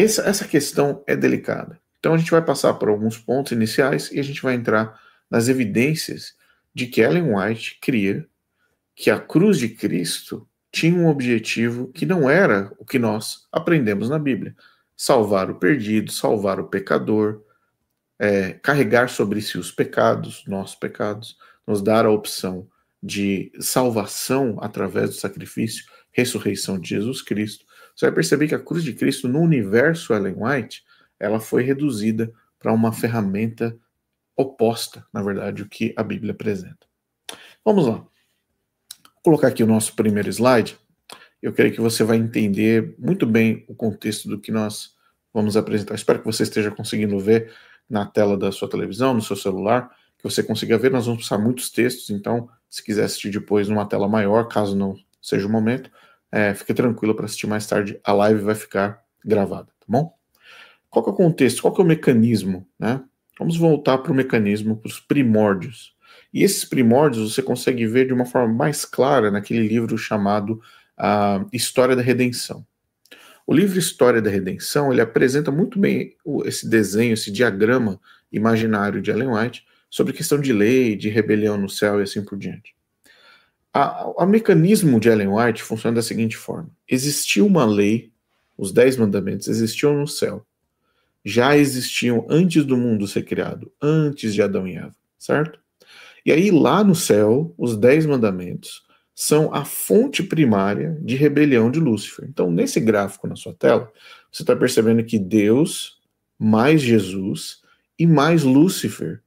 Essa questão é delicada. Então a gente vai passar por alguns pontos iniciais e a gente vai entrar nas evidências de que Ellen White cria que a cruz de Cristo tinha um objetivo que não era o que nós aprendemos na Bíblia: salvar o perdido, salvar o pecador, carregar sobre si os pecados, nossos pecados, nos dar a opção de salvação através do sacrifício, ressurreição de Jesus Cristo. Você vai perceber que a cruz de Cristo, no universo Ellen White, ela foi reduzida para uma ferramenta oposta, na verdade, o que a Bíblia apresenta. Vamos lá. Vou colocar aqui o nosso primeiro slide. Eu creio que você vai entender muito bem o contexto do que nós vamos apresentar. Espero que você esteja conseguindo ver na tela da sua televisão, no seu celular, que você consiga ver. Nós vamos passar muitos textos, então, se quiser assistir depois numa tela maior, caso não seja o momento, fique tranquilo para assistir mais tarde. A live vai ficar gravada, tá bom? Qual que é o contexto? Qual que é o mecanismo, né? Vamos voltar para o mecanismo, para os primórdios. E esses primórdios você consegue ver de uma forma mais clara naquele livro chamado História da Redenção. O livro História da Redenção, ele apresenta muito bem esse desenho, esse diagrama imaginário de Ellen White sobre questão de lei, de rebelião no céu e assim por diante. O mecanismo de Ellen White funciona da seguinte forma: existiu uma lei, os 10 mandamentos existiam no céu, já existiam antes do mundo ser criado, antes de Adão e Eva, certo? E aí lá no céu, os 10 mandamentos são a fonte primária de rebelião de Lúcifer. Então, nesse gráfico na sua tela, você está percebendo que Deus, mais Jesus e mais Lúcifer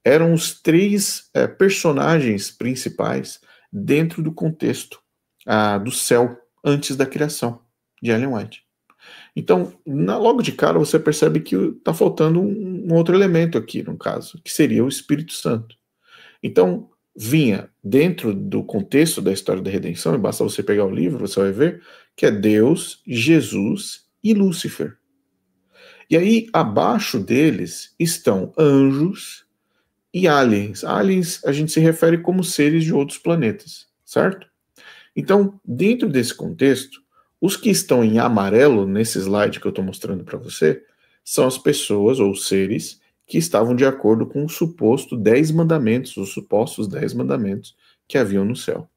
eram os 3 personagens principais dentro do contexto do céu antes da criação de Ellen White. Então, logo de cara, você percebe que está faltando um outro elemento aqui, no caso, que seria o Espírito Santo. Então, vinha dentro do contexto da história da redenção, e basta você pegar o livro, você vai ver, que é Deus, Jesus e Lúcifer. E aí, abaixo deles, estão anjos e aliens. Aliens a gente se refere como seres de outros planetas, certo? Então, dentro desse contexto, os que estão em amarelo, nesse slide que eu estou mostrando para você, são as pessoas ou seres que estavam de acordo com o suposto 10 mandamentos, os supostos 10 mandamentos que haviam no céu.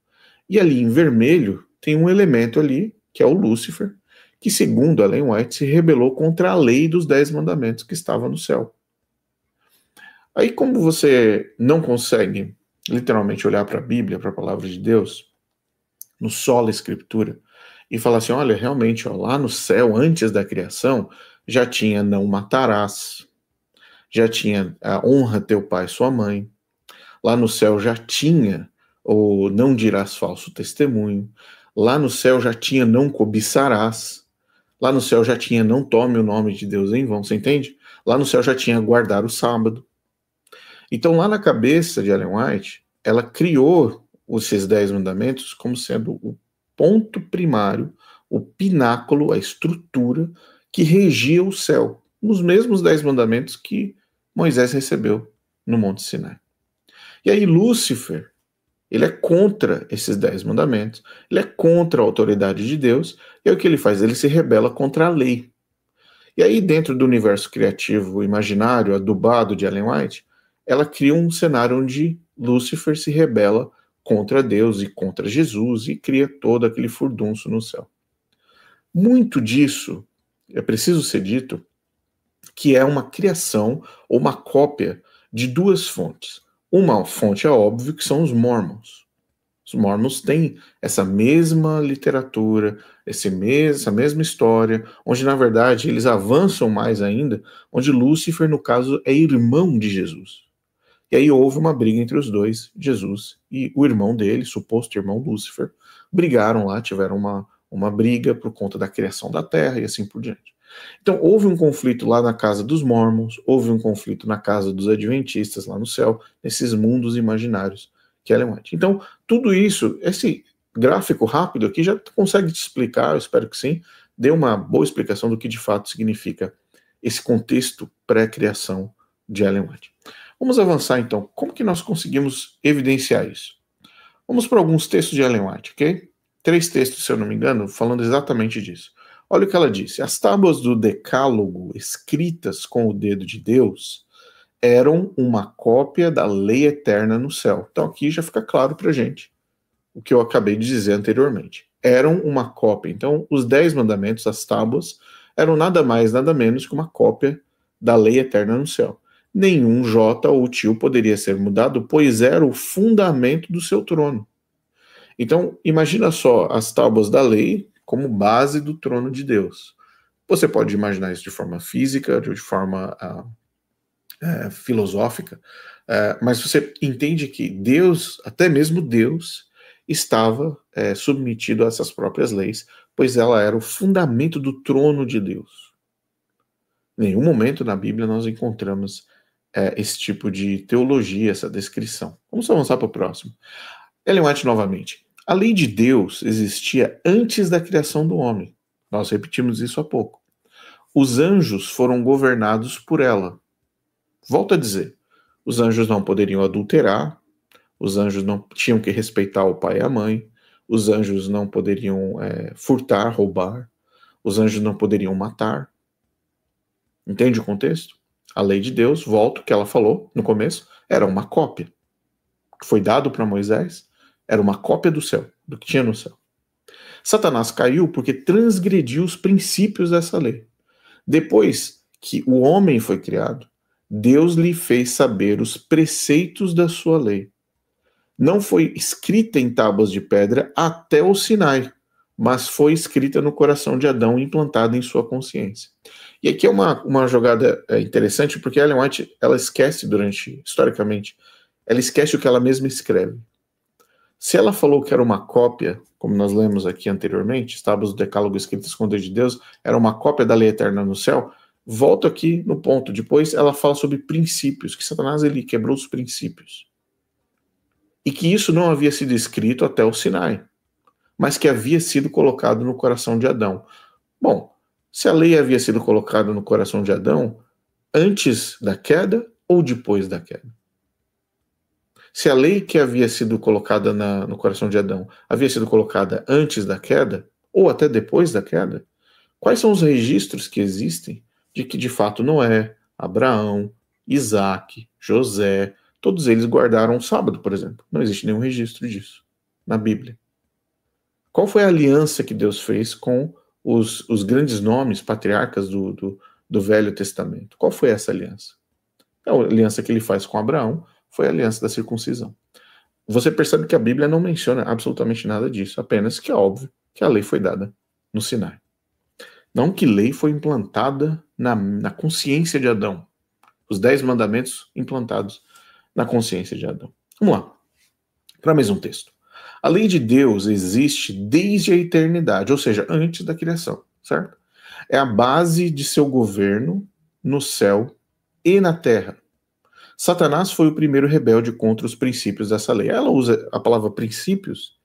E ali em vermelho tem um elemento ali, que é o Lúcifer, que segundo Ellen White se rebelou contra a lei dos 10 mandamentos que estava no céu. Aí como você não consegue literalmente olhar para a Bíblia, para a palavra de Deus, no sola escritura, e falar assim, olha, realmente, lá no céu, antes da criação, já tinha não matarás, já tinha honra teu pai e sua mãe, lá no céu já tinha o não dirás falso testemunho, lá no céu já tinha não cobiçarás, lá no céu já tinha não tome o nome de Deus em vão, você entende? Lá no céu já tinha guardar o sábado. Então lá na cabeça de Ellen White, ela criou esses 10 mandamentos como sendo o ponto primário, o pináculo, a estrutura que regia o céu, nos mesmos 10 mandamentos que Moisés recebeu no Monte Sinai. E aí Lúcifer, ele é contra esses 10 mandamentos, ele é contra a autoridade de Deus, e aí o que ele faz? Ele se rebela contra a lei. E aí dentro do universo criativo imaginário, adubado de Ellen White, ela cria um cenário onde Lúcifer se rebela contra Deus e contra Jesus e cria todo aquele furdunço no céu. Muito disso, é preciso ser dito, que é uma criação ou uma cópia de 2 fontes. Uma fonte é óbvio que são os Mormons. Os Mormons têm essa mesma literatura, essa mesma história, onde na verdade eles avançam mais ainda, onde Lúcifer, no caso, é irmão de Jesus. E aí houve uma briga entre os dois, Jesus e o irmão dele, suposto irmão Lúcifer, brigaram lá, tiveram uma briga por conta da criação da Terra e assim por diante. Então houve um conflito lá na casa dos Mormons, houve um conflito na casa dos Adventistas lá no céu, nesses mundos imaginários que Ellen White. Então tudo isso, esse gráfico rápido aqui já consegue te explicar, eu espero que sim, dê uma boa explicação do que de fato significa esse contexto pré-criação de Ellen White. Vamos avançar então. Como que nós conseguimos evidenciar isso? Vamos para alguns textos de Ellen White, ok? 3 textos, se eu não me engano, falando exatamente disso. Olha o que ela disse: as tábuas do Decálogo, escritas com o dedo de Deus, eram uma cópia da lei eterna no céu. Então aqui já fica claro para a gente o que eu acabei de dizer anteriormente. Eram uma cópia. Então, os 10 mandamentos, as tábuas, eram nada mais, nada menos que uma cópia da lei eterna no céu. Nenhum J ou tio poderia ser mudado, pois era o fundamento do seu trono. Então, imagina só as tábuas da lei como base do trono de Deus. Você pode imaginar isso de forma física, de forma filosófica, mas você entende que Deus, até mesmo Deus, estava submetido a essas próprias leis, pois ela era o fundamento do trono de Deus. Em nenhum momento na Bíblia nós encontramos esse tipo de teologia, essa descrição. Vamos avançar para o próximo. Ellen White novamente. A lei de Deus existia antes da criação do homem. Nós repetimos isso há pouco. Os anjos foram governados por ela. Volto a dizer, os anjos não poderiam adulterar, os anjos não tinham que respeitar o pai e a mãe, os anjos não poderiam furtar, roubar, os anjos não poderiam matar. Entende o contexto? A lei de Deus, volto, que ela falou no começo, era uma cópia. O que foi dado para Moisés era uma cópia do céu, do que tinha no céu. Satanás caiu porque transgrediu os princípios dessa lei. Depois que o homem foi criado, Deus lhe fez saber os preceitos da sua lei. Não foi escrita em tábuas de pedra até o Sinai, mas foi escrita no coração de Adão e implantada em sua consciência. E aqui é uma jogada interessante, porque Ellen White, ela esquece historicamente, ela esquece o que ela mesma escreve. Se ela falou que era uma cópia, como nós lemos aqui anteriormente, as tábuas do Decálogo escritas com o dedo de Deus, era uma cópia da lei eterna no céu, volto aqui no ponto. Depois ela fala sobre princípios, que Satanás ele quebrou os princípios. E que isso não havia sido escrito até o Sinai, mas que havia sido colocado no coração de Adão. Bom, se a lei havia sido colocada no coração de Adão, antes da queda ou depois da queda? Se a lei que havia sido colocada no coração de Adão havia sido colocada antes da queda, ou até depois da queda, quais são os registros que existem de que de fato Noé, Abraão, Isaac, José, todos eles guardaram o sábado, por exemplo? Não existe nenhum registro disso na Bíblia. Qual foi a aliança que Deus fez com os grandes nomes patriarcas do Velho Testamento? Qual foi essa aliança? A aliança que ele faz com Abraão foi a aliança da circuncisão. Você percebe que a Bíblia não menciona absolutamente nada disso, apenas que é óbvio que a lei foi dada no Sinai. Não que lei foi implantada na consciência de Adão. Os 10 mandamentos implantados na consciência de Adão. Vamos lá, para mais um texto. A lei de Deus existe desde a eternidade, ou seja, antes da criação, certo? É a base de seu governo no céu e na terra. Satanás foi o primeiro rebelde contra os princípios dessa lei. Ela usa a palavra princípios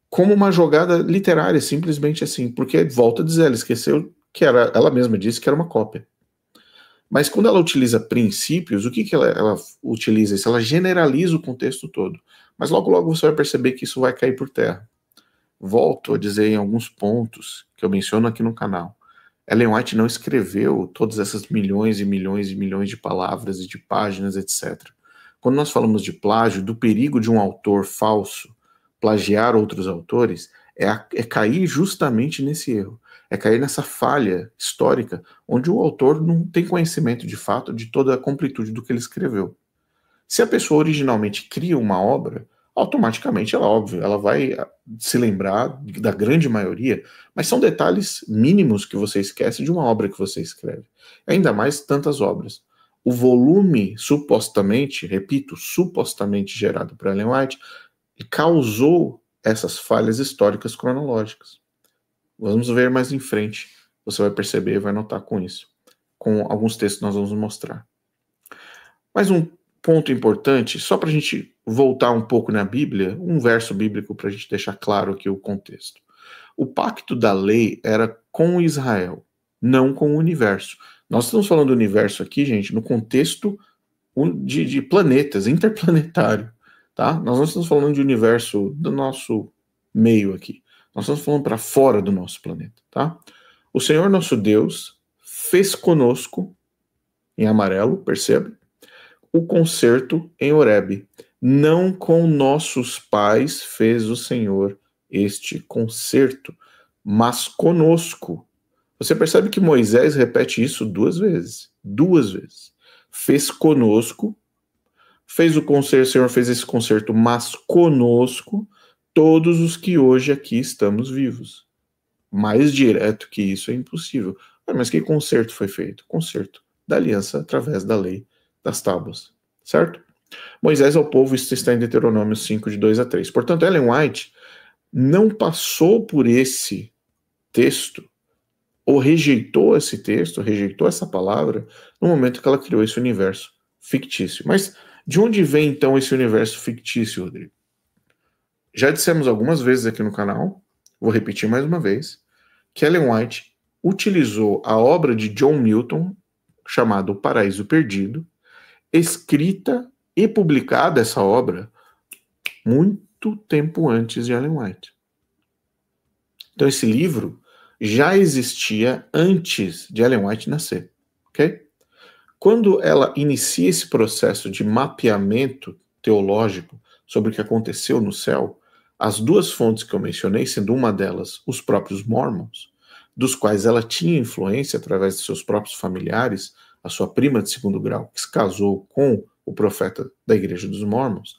como uma jogada literária, simplesmente assim, porque, volta a dizer, ela esqueceu que ela mesma disse que era uma cópia. Mas quando ela utiliza princípios, o que ela utiliza isso? Ela generaliza o contexto todo. Mas logo, logo você vai perceber que isso vai cair por terra. Volto a dizer em alguns pontos que eu menciono aqui no canal. Ellen White não escreveu todas essas milhões e milhões e milhões de palavras e de páginas, etc. Quando nós falamos de plágio, do perigo de um autor falso plagiar outros autores, é cair justamente nesse erro. É cair nessa falha histórica, onde o autor não tem conhecimento de fato de toda a completude do que ele escreveu. Se a pessoa originalmente cria uma obra, automaticamente, ela vai se lembrar da grande maioria, mas são detalhes mínimos que você esquece de uma obra que você escreve. Ainda mais tantas obras. O volume supostamente, repito, supostamente gerado por Ellen White, causou essas falhas históricas cronológicas. Vamos ver mais em frente. Você vai perceber e vai notar com isso. Com alguns textos nós vamos mostrar. Mais um ponto importante, só para a gente voltar um pouco na Bíblia, um verso bíblico para a gente deixar claro aqui o contexto. O pacto da lei era com Israel, não com o universo. Nós estamos falando do universo aqui, gente, no contexto de planetas, interplanetário. Tá? Nós não estamos falando de universo do nosso meio aqui. Nós estamos falando para fora do nosso planeta. Tá? O Senhor nosso Deus fez conosco, em amarelo, percebe? O concerto em Horebe. Não com nossos pais fez o Senhor este concerto, mas conosco. Você percebe que Moisés repete isso duas vezes. Duas vezes. Fez conosco, fez o concerto, o Senhor fez esse concerto, mas conosco, todos os que hoje aqui estamos vivos. Mais direto que isso é impossível. Mas que concerto foi feito? Concerto da aliança através da lei das tábuas. Certo? Moisés ao povo, isso está em Deuteronômio 5, de 2 a 3. Portanto, Ellen White não passou por esse texto, ou rejeitou esse texto, rejeitou essa palavra, no momento que ela criou esse universo fictício. Mas de onde vem, então, esse universo fictício, Rodrigo? Já dissemos algumas vezes aqui no canal, vou repetir mais uma vez, que Ellen White utilizou a obra de John Milton, chamada O Paraíso Perdido, escrita e publicada essa obra muito tempo antes de Ellen White. Então esse livro já existia antes de Ellen White nascer, ok? Quando ela inicia esse processo de mapeamento teológico sobre o que aconteceu no céu, as duas fontes que eu mencionei, sendo uma delas os próprios Mormons, dos quais ela tinha influência através de seus próprios familiares, a sua prima de segundo grau, que se casou com o profeta da Igreja dos Mormons,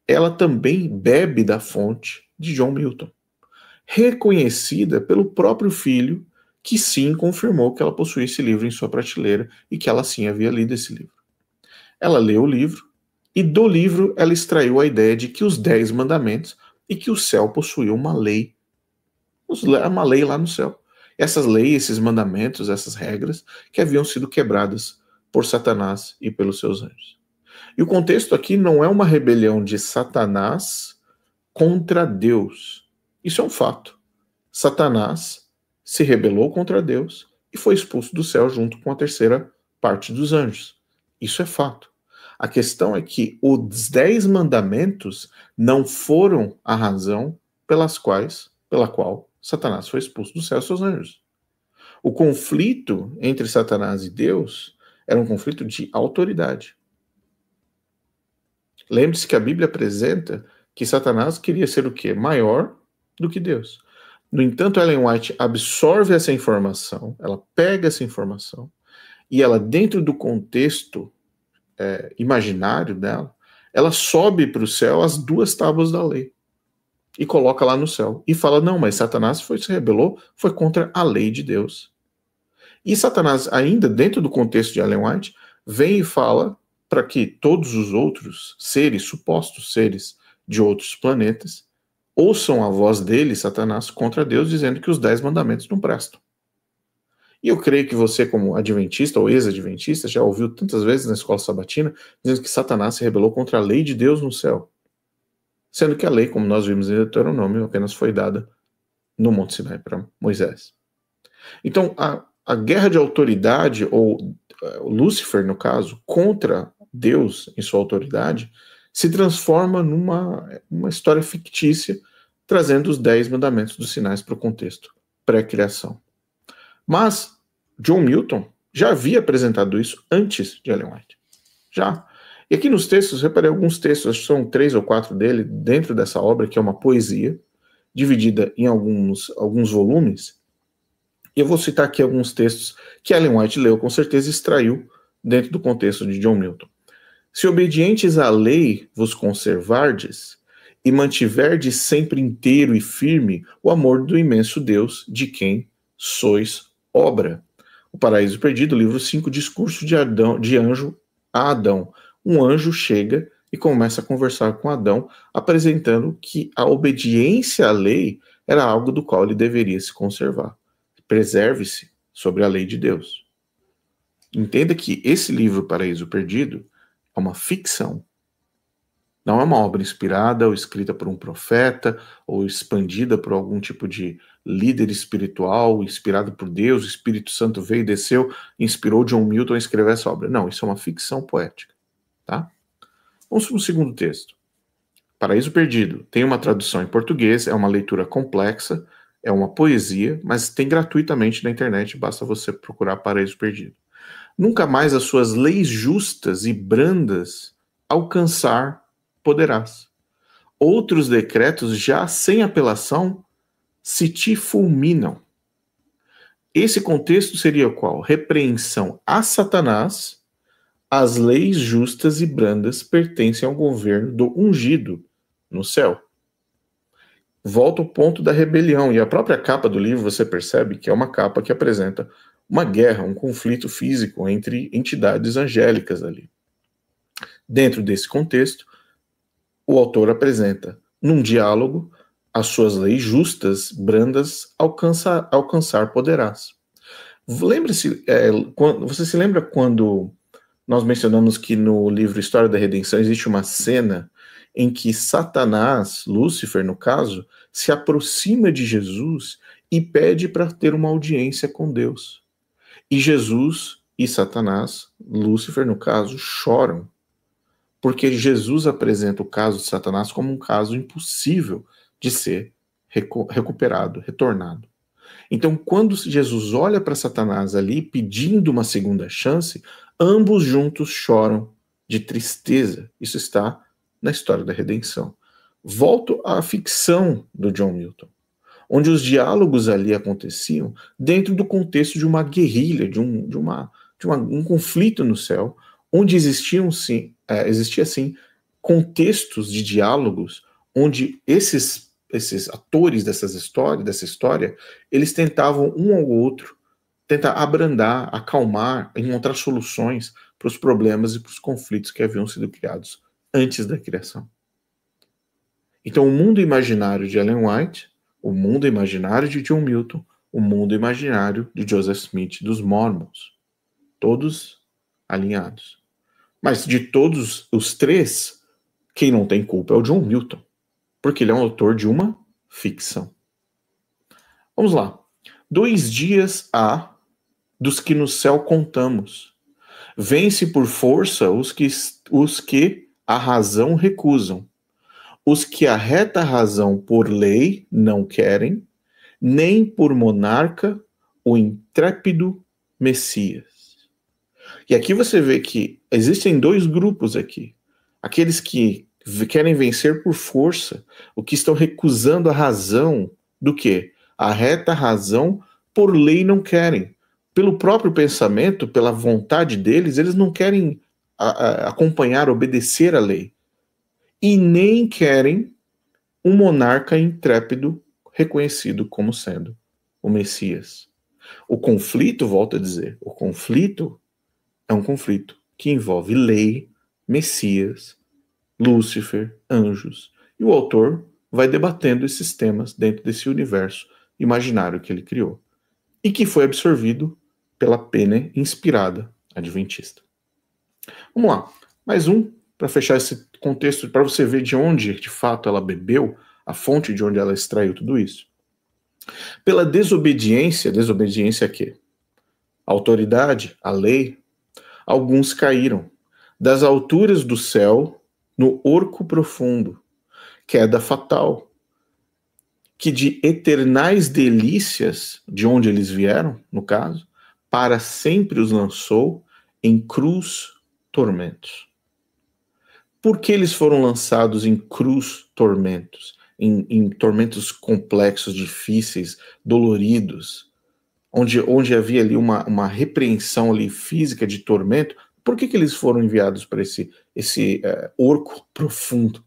ela também bebe da fonte de John Milton, reconhecida pelo próprio filho, que sim confirmou que ela possuía esse livro em sua prateleira e que ela sim havia lido esse livro. Ela leu o livro e do livro ela extraiu a ideia de que os 10 mandamentos e que o céu possuía uma lei lá no céu. Essas leis, esses mandamentos, essas regras que haviam sido quebradas por Satanás e pelos seus anjos. E o contexto aqui não é uma rebelião de Satanás contra Deus. Isso é um fato. Satanás se rebelou contra Deus e foi expulso do céu junto com a terceira parte dos anjos. Isso é fato. A questão é que os 10 mandamentos não foram a razão pela qual Satanás foi expulso do céu e seus anjos. O conflito entre Satanás e Deus era um conflito de autoridade. Lembre-se que a Bíblia apresenta que Satanás queria ser o quê? Maior do que Deus. No entanto, Ellen White absorve essa informação, ela pega essa informação e ela, dentro do contexto imaginário dela, ela sobe para o céu as 2 tábuas da lei e coloca lá no céu. E fala, não, mas Satanás se rebelou, foi contra a lei de Deus. E Satanás, ainda dentro do contexto de Ellen White, vem e fala para que todos os outros seres, supostos seres de outros planetas, ouçam a voz dele, Satanás, contra Deus, dizendo que os 10 mandamentos não prestam. E eu creio que você, como adventista ou ex-adventista, já ouviu tantas vezes na escola sabatina, dizendo que Satanás se rebelou contra a lei de Deus no céu. Sendo que a lei, como nós vimos em Deuteronômio, apenas foi dada no Monte Sinai para Moisés. Então, a guerra de autoridade, ou Lúcifer, no caso, contra Deus em sua autoridade, se transforma numa história fictícia, trazendo os 10 mandamentos dos sinais para o contexto pré-criação. Mas John Milton já havia apresentado isso antes de Ellen White. Já. E aqui nos textos, reparei alguns textos, acho que são 3 ou 4 dele, dentro dessa obra, que é uma poesia, dividida em alguns volumes. E eu vou citar aqui alguns textos que Ellen White leu, com certeza extraiu dentro do contexto de John Milton. Se obedientes à lei vos conservardes, e mantiverdes sempre inteiro e firme o amor do imenso Deus, de quem sois obra. O Paraíso Perdido, livro 5, discurso de anjo a Adão. Um anjo chega e começa a conversar com Adão, apresentando que a obediência à lei era algo do qual ele deveria se conservar. Preserve-se sobre a lei de Deus. Entenda que esse livro, Paraíso Perdido, é uma ficção. Não é uma obra inspirada ou escrita por um profeta ou expandida por algum tipo de líder espiritual, inspirado por Deus, o Espírito Santo veio e desceu, inspirou John Milton a escrever essa obra. Não, isso é uma ficção poética. Tá? Vamos para o segundo texto. Paraíso Perdido. Tem uma tradução em português, é uma leitura complexa, É uma poesia, mas tem gratuitamente na internet, basta você procurar Paraíso Perdido. Nunca mais as suas leis justas e brandas alcançar poderás. Outros decretos, já sem apelação, se te fulminam. Esse contexto seria qual? Repreensão a Satanás. As leis justas e brandas pertencem ao governo do ungido no céu. Volta ao ponto da rebelião, e a própria capa do livro você percebe que é uma capa que apresenta uma guerra, um conflito físico entre entidades angélicas ali. Dentro desse contexto, o autor apresenta, num diálogo, as suas leis justas, brandas, alcançar poderás. Lembre-se, você se lembra quando nós mencionamos que no livro História da Redenção existe uma cena em que Satanás, Lúcifer no caso, se aproxima de Jesus e pede para ter uma audiência com Deus. E Jesus e Satanás, Lúcifer no caso, choram, porque Jesus apresenta o caso de Satanás como um caso impossível de ser recuperado, retornado. Então, quando Jesus olha para Satanás ali pedindo uma segunda chance, ambos juntos choram de tristeza. Isso está na História da Redenção. Volto à ficção do John Milton, onde os diálogos ali aconteciam dentro do contexto de uma guerrilha, de um conflito no céu, onde existia sim contextos de diálogos onde esses atores dessa história, eles tentavam um ao outro tentar abrandar, acalmar, encontrar soluções para os problemas e para os conflitos que haviam sido criados antes da criação. Então, o mundo imaginário de Ellen White, o mundo imaginário de John Milton, o mundo imaginário de Joseph Smith dos Mormons, todos alinhados. Mas de todos os três, quem não tem culpa é o John Milton, porque ele é um autor de uma ficção. Vamos lá. 2 dias há dos que no céu contamos. Vence por força os que a razão recusam. Os que a reta razão por lei não querem, nem por monarca o intrépido Messias. E aqui você vê que existem 2 grupos aqui. Aqueles que querem vencer por força, o que estão recusando a razão do quê? A reta razão por lei não querem. Pelo próprio pensamento, pela vontade deles, eles não querem acompanhar, obedecer a lei. E nem querem um monarca intrépido reconhecido como sendo o Messias. O conflito, volto a dizer, o conflito é um conflito que envolve lei, Messias, Lúcifer, anjos. E o autor vai debatendo esses temas dentro desse universo imaginário que ele criou. E que foi absorvido pela pena inspirada adventista. Vamos lá. Mais um, para fechar esse contexto, para você ver de onde, de fato, ela bebeu, a fonte de onde ela extraiu tudo isso. Pela desobediência a quê? A autoridade, a lei, alguns caíram das alturas do céu no orco profundo, queda fatal, que de eternais delícias, de onde eles vieram, no caso, para sempre os lançou em cruz tormentos. Por que eles foram lançados em cruz tormentos? Em tormentos complexos, difíceis, doloridos, onde havia ali uma repreensão ali física de tormento? Por que eles foram enviados para esse orco profundo?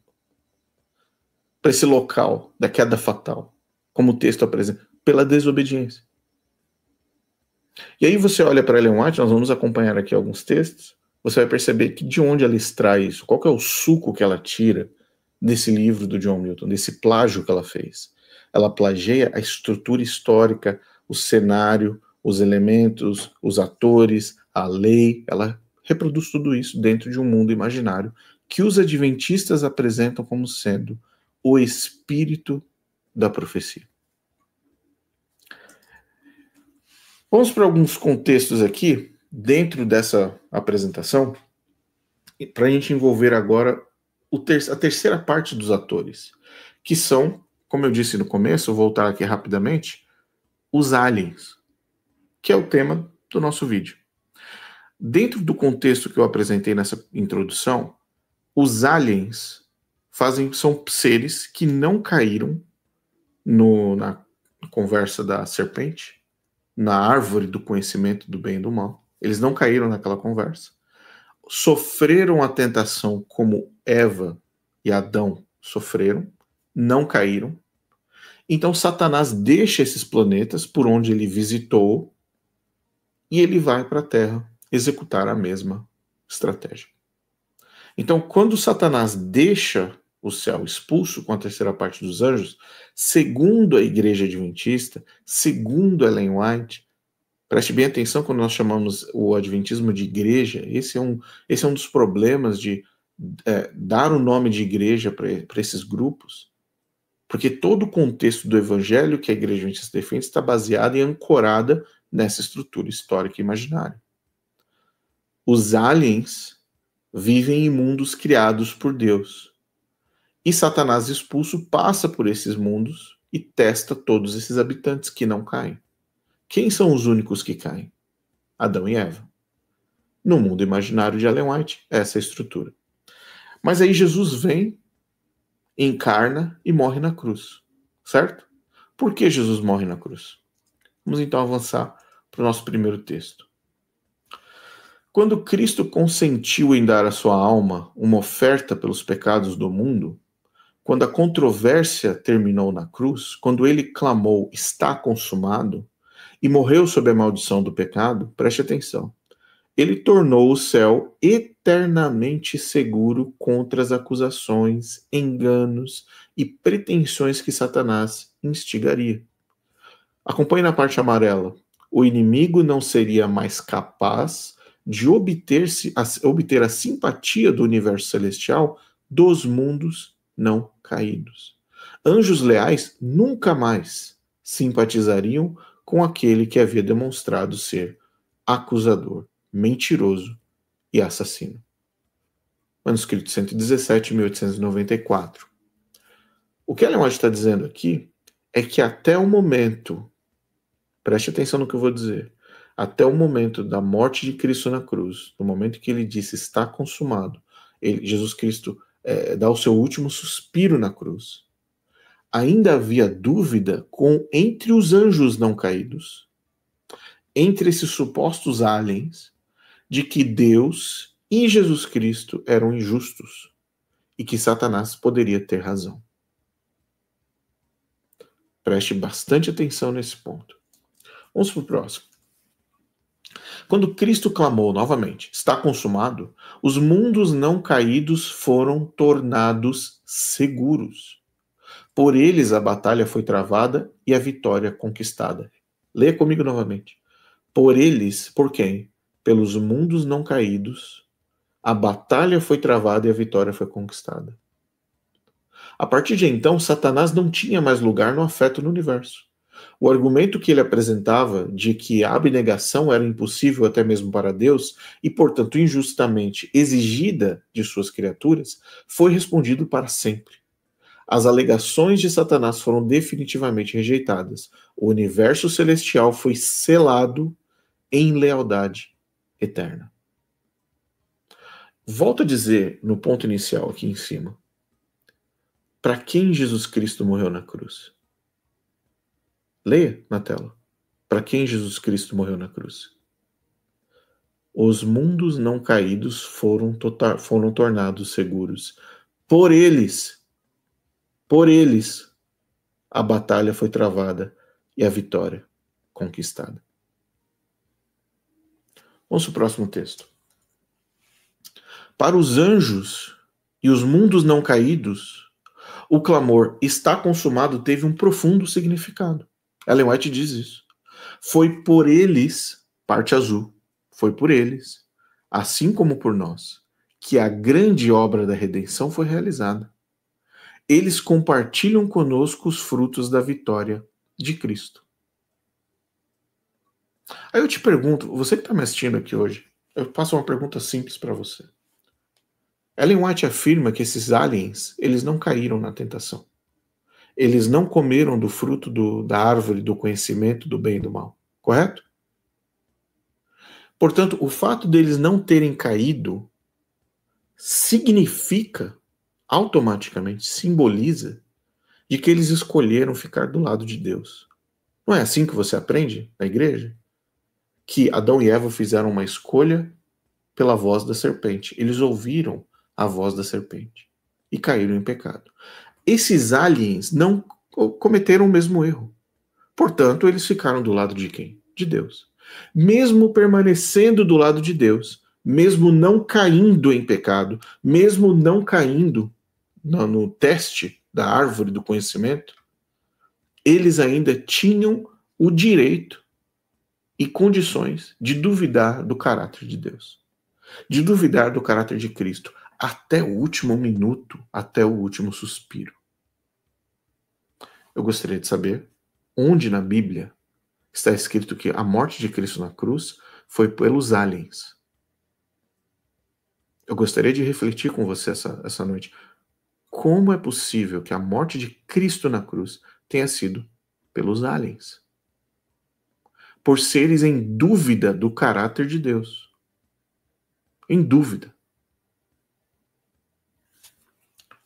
Para esse local da queda fatal? Como o texto apresenta? Pela desobediência. E aí você olha para Ellen White, nós vamos acompanhar aqui alguns textos, você vai perceber que de onde ela extrai isso, qual que é o suco que ela tira desse livro do John Milton, desse plágio que ela fez. Ela plageia a estrutura histórica, o cenário, os elementos, os atores, a lei, ela reproduz tudo isso dentro de um mundo imaginário que os adventistas apresentam como sendo o espírito da profecia. Vamos para alguns contextos aqui, dentro dessa apresentação, para a gente envolver agora a terceira parte dos atores, que são, como eu disse no começo, vou voltar aqui rapidamente, os aliens, que é o tema do nosso vídeo. Dentro do contexto que eu apresentei nessa introdução, os aliens são seres que não caíram na conversa da serpente, na árvore do conhecimento do bem e do mal. Eles não caíram naquela conversa. Sofreram a tentação como Eva e Adão sofreram, não caíram. Então Satanás deixa esses planetas por onde ele visitou e ele vai para a Terra executar a mesma estratégia. Então, quando Satanás deixa o céu expulso com a terceira parte dos anjos, segundo a Igreja Adventista, segundo Ellen White, preste bem atenção quando nós chamamos o Adventismo de igreja, esse é um dos problemas de dar o nome de igreja para esses grupos, porque todo o contexto do evangelho que a Igreja Adventista defende está baseado e ancorada nessa estrutura histórica e imaginária. Os aliens vivem em mundos criados por Deus. E Satanás expulso passa por esses mundos e testa todos esses habitantes que não caem. Quem são os únicos que caem? Adão e Eva. No mundo imaginário de Ellen White, essa é a estrutura. Mas aí Jesus vem, encarna e morre na cruz. Certo? Por que Jesus morre na cruz? Vamos então avançar para o nosso primeiro texto. Quando Cristo consentiu em dar à sua alma uma oferta pelos pecados do mundo, quando a controvérsia terminou na cruz, quando ele clamou, está consumado, e morreu sob a maldição do pecado, preste atenção, ele tornou o céu eternamente seguro contra as acusações, enganos e pretensões que Satanás instigaria. Acompanhe na parte amarela. O inimigo não seria mais capaz de obter a simpatia do universo celestial dos mundos não caídos. Anjos leais nunca mais simpatizariam com aquele que havia demonstrado ser acusador, mentiroso e assassino. Manuscrito 117, 1894. O que Ellen White está dizendo aqui é que até o momento, preste atenção no que eu vou dizer, até o momento da morte de Cristo na cruz, no momento que ele disse está consumado, Jesus Cristo dá o seu último suspiro na cruz, ainda havia dúvida entre os anjos não caídos, entre esses supostos aliens, de que Deus e Jesus Cristo eram injustos e que Satanás poderia ter razão. Preste bastante atenção nesse ponto. Vamos para o próximo. Quando Cristo clamou novamente, está consumado, os mundos não caídos foram tornados seguros. Por eles a batalha foi travada e a vitória conquistada. Leia comigo novamente. Por eles, por quem? Pelos mundos não caídos, a batalha foi travada e a vitória foi conquistada. A partir de então, Satanás não tinha mais lugar no afeto no universo. O argumento que ele apresentava de que a abnegação era impossível até mesmo para Deus e, portanto, injustamente exigida de suas criaturas, foi respondido para sempre. As alegações de Satanás foram definitivamente rejeitadas. O universo celestial foi selado em lealdade eterna. Volto a dizer no ponto inicial aqui em cima. Para quem Jesus Cristo morreu na cruz? Leia na tela. Para quem Jesus Cristo morreu na cruz? Os mundos não caídos foram tornados seguros. Por eles, a batalha foi travada e a vitória conquistada. Vamos para o próximo texto. Para os anjos e os mundos não caídos, o clamor está consumado teve um profundo significado. Ellen White diz isso. Foi por eles, parte azul, foi por eles, assim como por nós, que a grande obra da redenção foi realizada. Eles compartilham conosco os frutos da vitória de Cristo. Aí eu te pergunto, você que está me assistindo aqui hoje, eu passo uma pergunta simples para você. Ellen White afirma que esses aliens, eles não caíram na tentação. eles não comeram do fruto da árvore do conhecimento do bem e do mal. Correto? Portanto, o fato deles não terem caído significa, automaticamente, simboliza, de que eles escolheram ficar do lado de Deus. Não é assim que você aprende na igreja? Que Adão e Eva fizeram uma escolha pela voz da serpente. Eles ouviram a voz da serpente e caíram em pecado. Esses aliens não cometeram o mesmo erro. Portanto, eles ficaram do lado de quem? De Deus. Mesmo permanecendo do lado de Deus, mesmo não caindo em pecado, mesmo não caindo no teste da árvore do conhecimento, eles ainda tinham o direito e condições de duvidar do caráter de Deus, de duvidar do caráter de Cristo, até o último minuto, até o último suspiro. Eu gostaria de saber onde na Bíblia está escrito que a morte de Cristo na cruz foi pelos aliens. Eu gostaria de refletir com você essa noite. Como é possível que a morte de Cristo na cruz tenha sido pelos aliens? Por seres em dúvida do caráter de Deus. Em dúvida.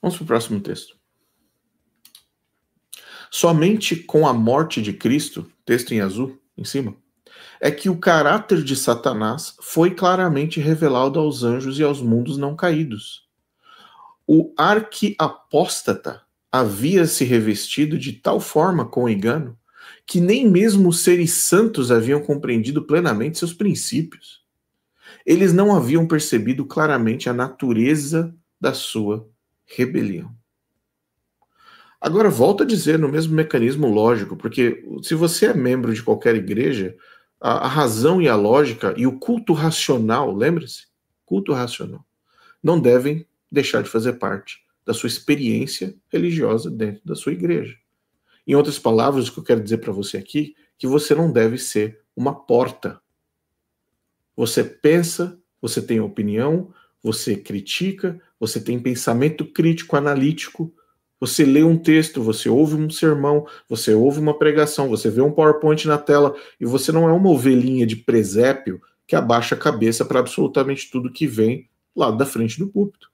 Vamos para o próximo texto. Somente com a morte de Cristo, texto em azul, em cima, é que o caráter de Satanás foi claramente revelado aos anjos e aos mundos não caídos. O arquiapóstata havia se revestido de tal forma com o engano que nem mesmo os seres santos haviam compreendido plenamente seus princípios. Eles não haviam percebido claramente a natureza da sua rebelião. Agora, volto a dizer, no mesmo mecanismo lógico, porque se você é membro de qualquer igreja, a razão e a lógica e o culto racional, lembre-se, culto racional, não devem deixar de fazer parte da sua experiência religiosa dentro da sua igreja. Em outras palavras, o que eu quero dizer para você aqui, que você não deve ser uma porta. Você pensa, você tem opinião, você critica, você tem pensamento crítico, analítico, você lê um texto, você ouve um sermão, você ouve uma pregação, você vê um PowerPoint na tela e você não é uma ovelhinha de presépio que abaixa a cabeça para absolutamente tudo que vem lá da frente do púlpito.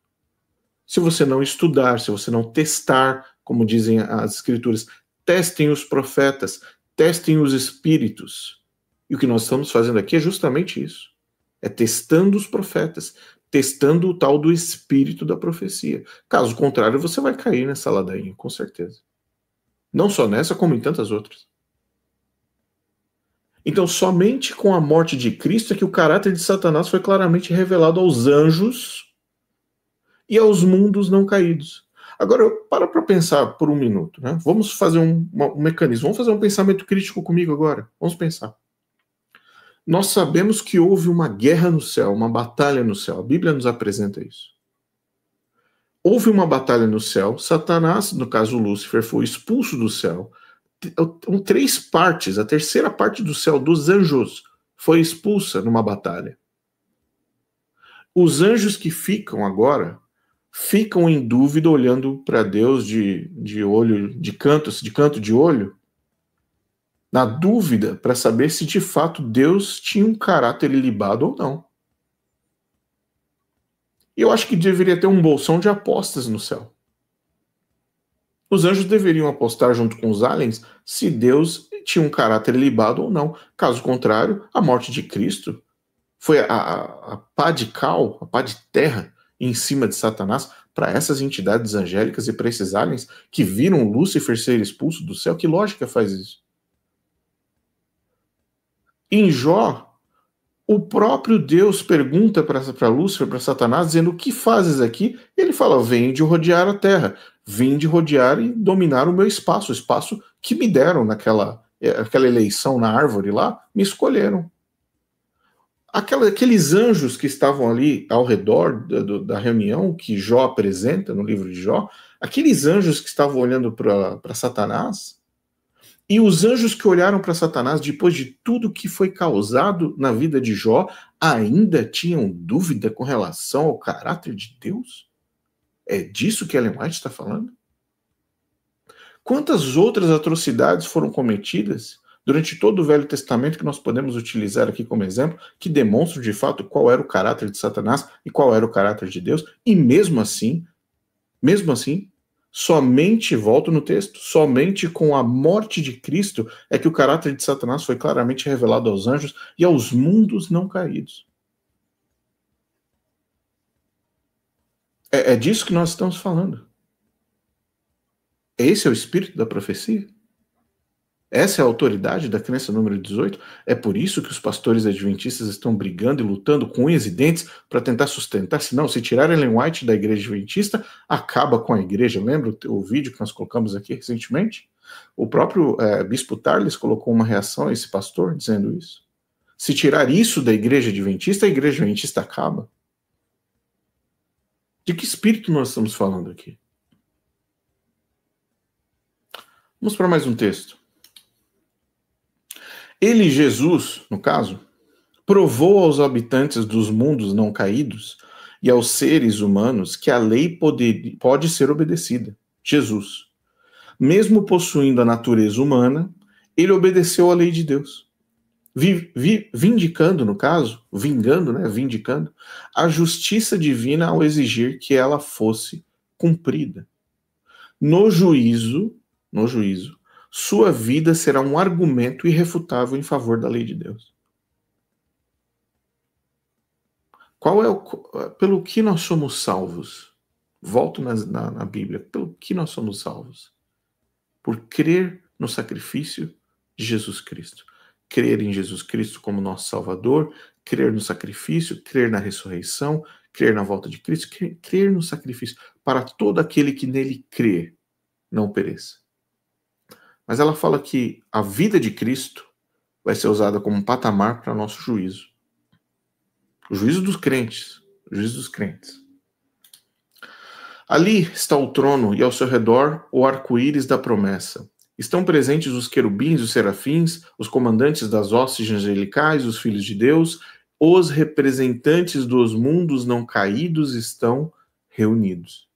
Se você não estudar, se você não testar, como dizem as escrituras, testem os profetas, testem os espíritos. E o que nós estamos fazendo aqui é justamente isso. É testando os profetas, testando o tal do espírito da profecia. Caso contrário, você vai cair nessa ladainha, com certeza. Não só nessa, como em tantas outras. Então, somente com a morte de Cristo é que o caráter de Satanás foi claramente revelado aos anjos e aos mundos não caídos. Agora, para pensar por um minuto, né? Vamos fazer um mecanismo, vamos fazer um pensamento crítico comigo agora. Vamos pensar. Nós sabemos que houve uma guerra no céu, uma batalha no céu. A Bíblia nos apresenta isso. Houve uma batalha no céu, Satanás, no caso Lúcifer, foi expulso do céu. 3 partes, a terceira parte do céu, dos anjos, foi expulsa numa batalha. Os anjos que ficam agora, ficam em dúvida olhando para Deus de olho, de canto de olho, na dúvida para saber se de fato Deus tinha um caráter ilibado ou não. E eu acho que deveria ter um bolsão de apostas no céu. Os anjos deveriam apostar junto com os aliens se Deus tinha um caráter ilibado ou não. Caso contrário, a morte de Cristo foi a pá de cal, a pá de terra em cima de Satanás para essas entidades angélicas e para esses aliens que viram Lúcifer ser expulso do céu. Que lógica faz isso? Em Jó, o próprio Deus pergunta para Lúcifer, para Satanás, dizendo: o que fazes aqui? E ele fala: venho de rodear a terra, vim de rodear e dominar o meu espaço, o espaço que me deram aquela eleição na árvore lá, me escolheram. Aqueles anjos que estavam ali ao redor da reunião que Jó apresenta no livro de Jó, aqueles anjos que estavam olhando para Satanás, e os anjos que olharam para Satanás depois de tudo que foi causado na vida de Jó, ainda tinham dúvida com relação ao caráter de Deus? É disso que Ellen White está falando? Quantas outras atrocidades foram cometidas durante todo o Velho Testamento que nós podemos utilizar aqui como exemplo, que demonstram de fato qual era o caráter de Satanás e qual era o caráter de Deus, e mesmo assim, somente, volto no texto, somente com a morte de Cristo é que o caráter de Satanás foi claramente revelado aos anjos e aos mundos não caídos. É disso que nós estamos falando. Esse é o espírito da profecia? Essa é a autoridade da crença número 18? É por isso que os pastores adventistas estão brigando e lutando com unhas e dentes para tentar sustentar. Se não, se tirar Ellen White da igreja adventista, acaba com a igreja. Lembra o vídeo que nós colocamos aqui recentemente? O próprio Bispo Tarles colocou uma reação a esse pastor dizendo isso. Se tirar isso da igreja adventista, a igreja adventista acaba. De que espírito nós estamos falando aqui? Vamos para mais um texto. Ele, Jesus, no caso, provou aos habitantes dos mundos não caídos e aos seres humanos que a lei pode ser obedecida. Jesus, mesmo possuindo a natureza humana, ele obedeceu à lei de Deus, vindicando, no caso, vindicando a justiça divina ao exigir que ela fosse cumprida. No juízo, sua vida será um argumento irrefutável em favor da lei de Deus. Pelo que nós somos salvos? Volto na Bíblia. Pelo que nós somos salvos? Por crer no sacrifício de Jesus Cristo. Crer em Jesus Cristo como nosso Salvador, crer no sacrifício, crer na ressurreição, crer na volta de Cristo, crer no sacrifício para todo aquele que nele crê, não pereça. Mas ela fala que a vida de Cristo vai ser usada como um patamar para nosso juízo. O juízo dos crentes. O juízo dos crentes. Ali está o trono e ao seu redor o arco-íris da promessa. Estão presentes os querubins e os serafins, os comandantes das hostes angelicais, os filhos de Deus, os representantes dos mundos não caídos estão reunidos.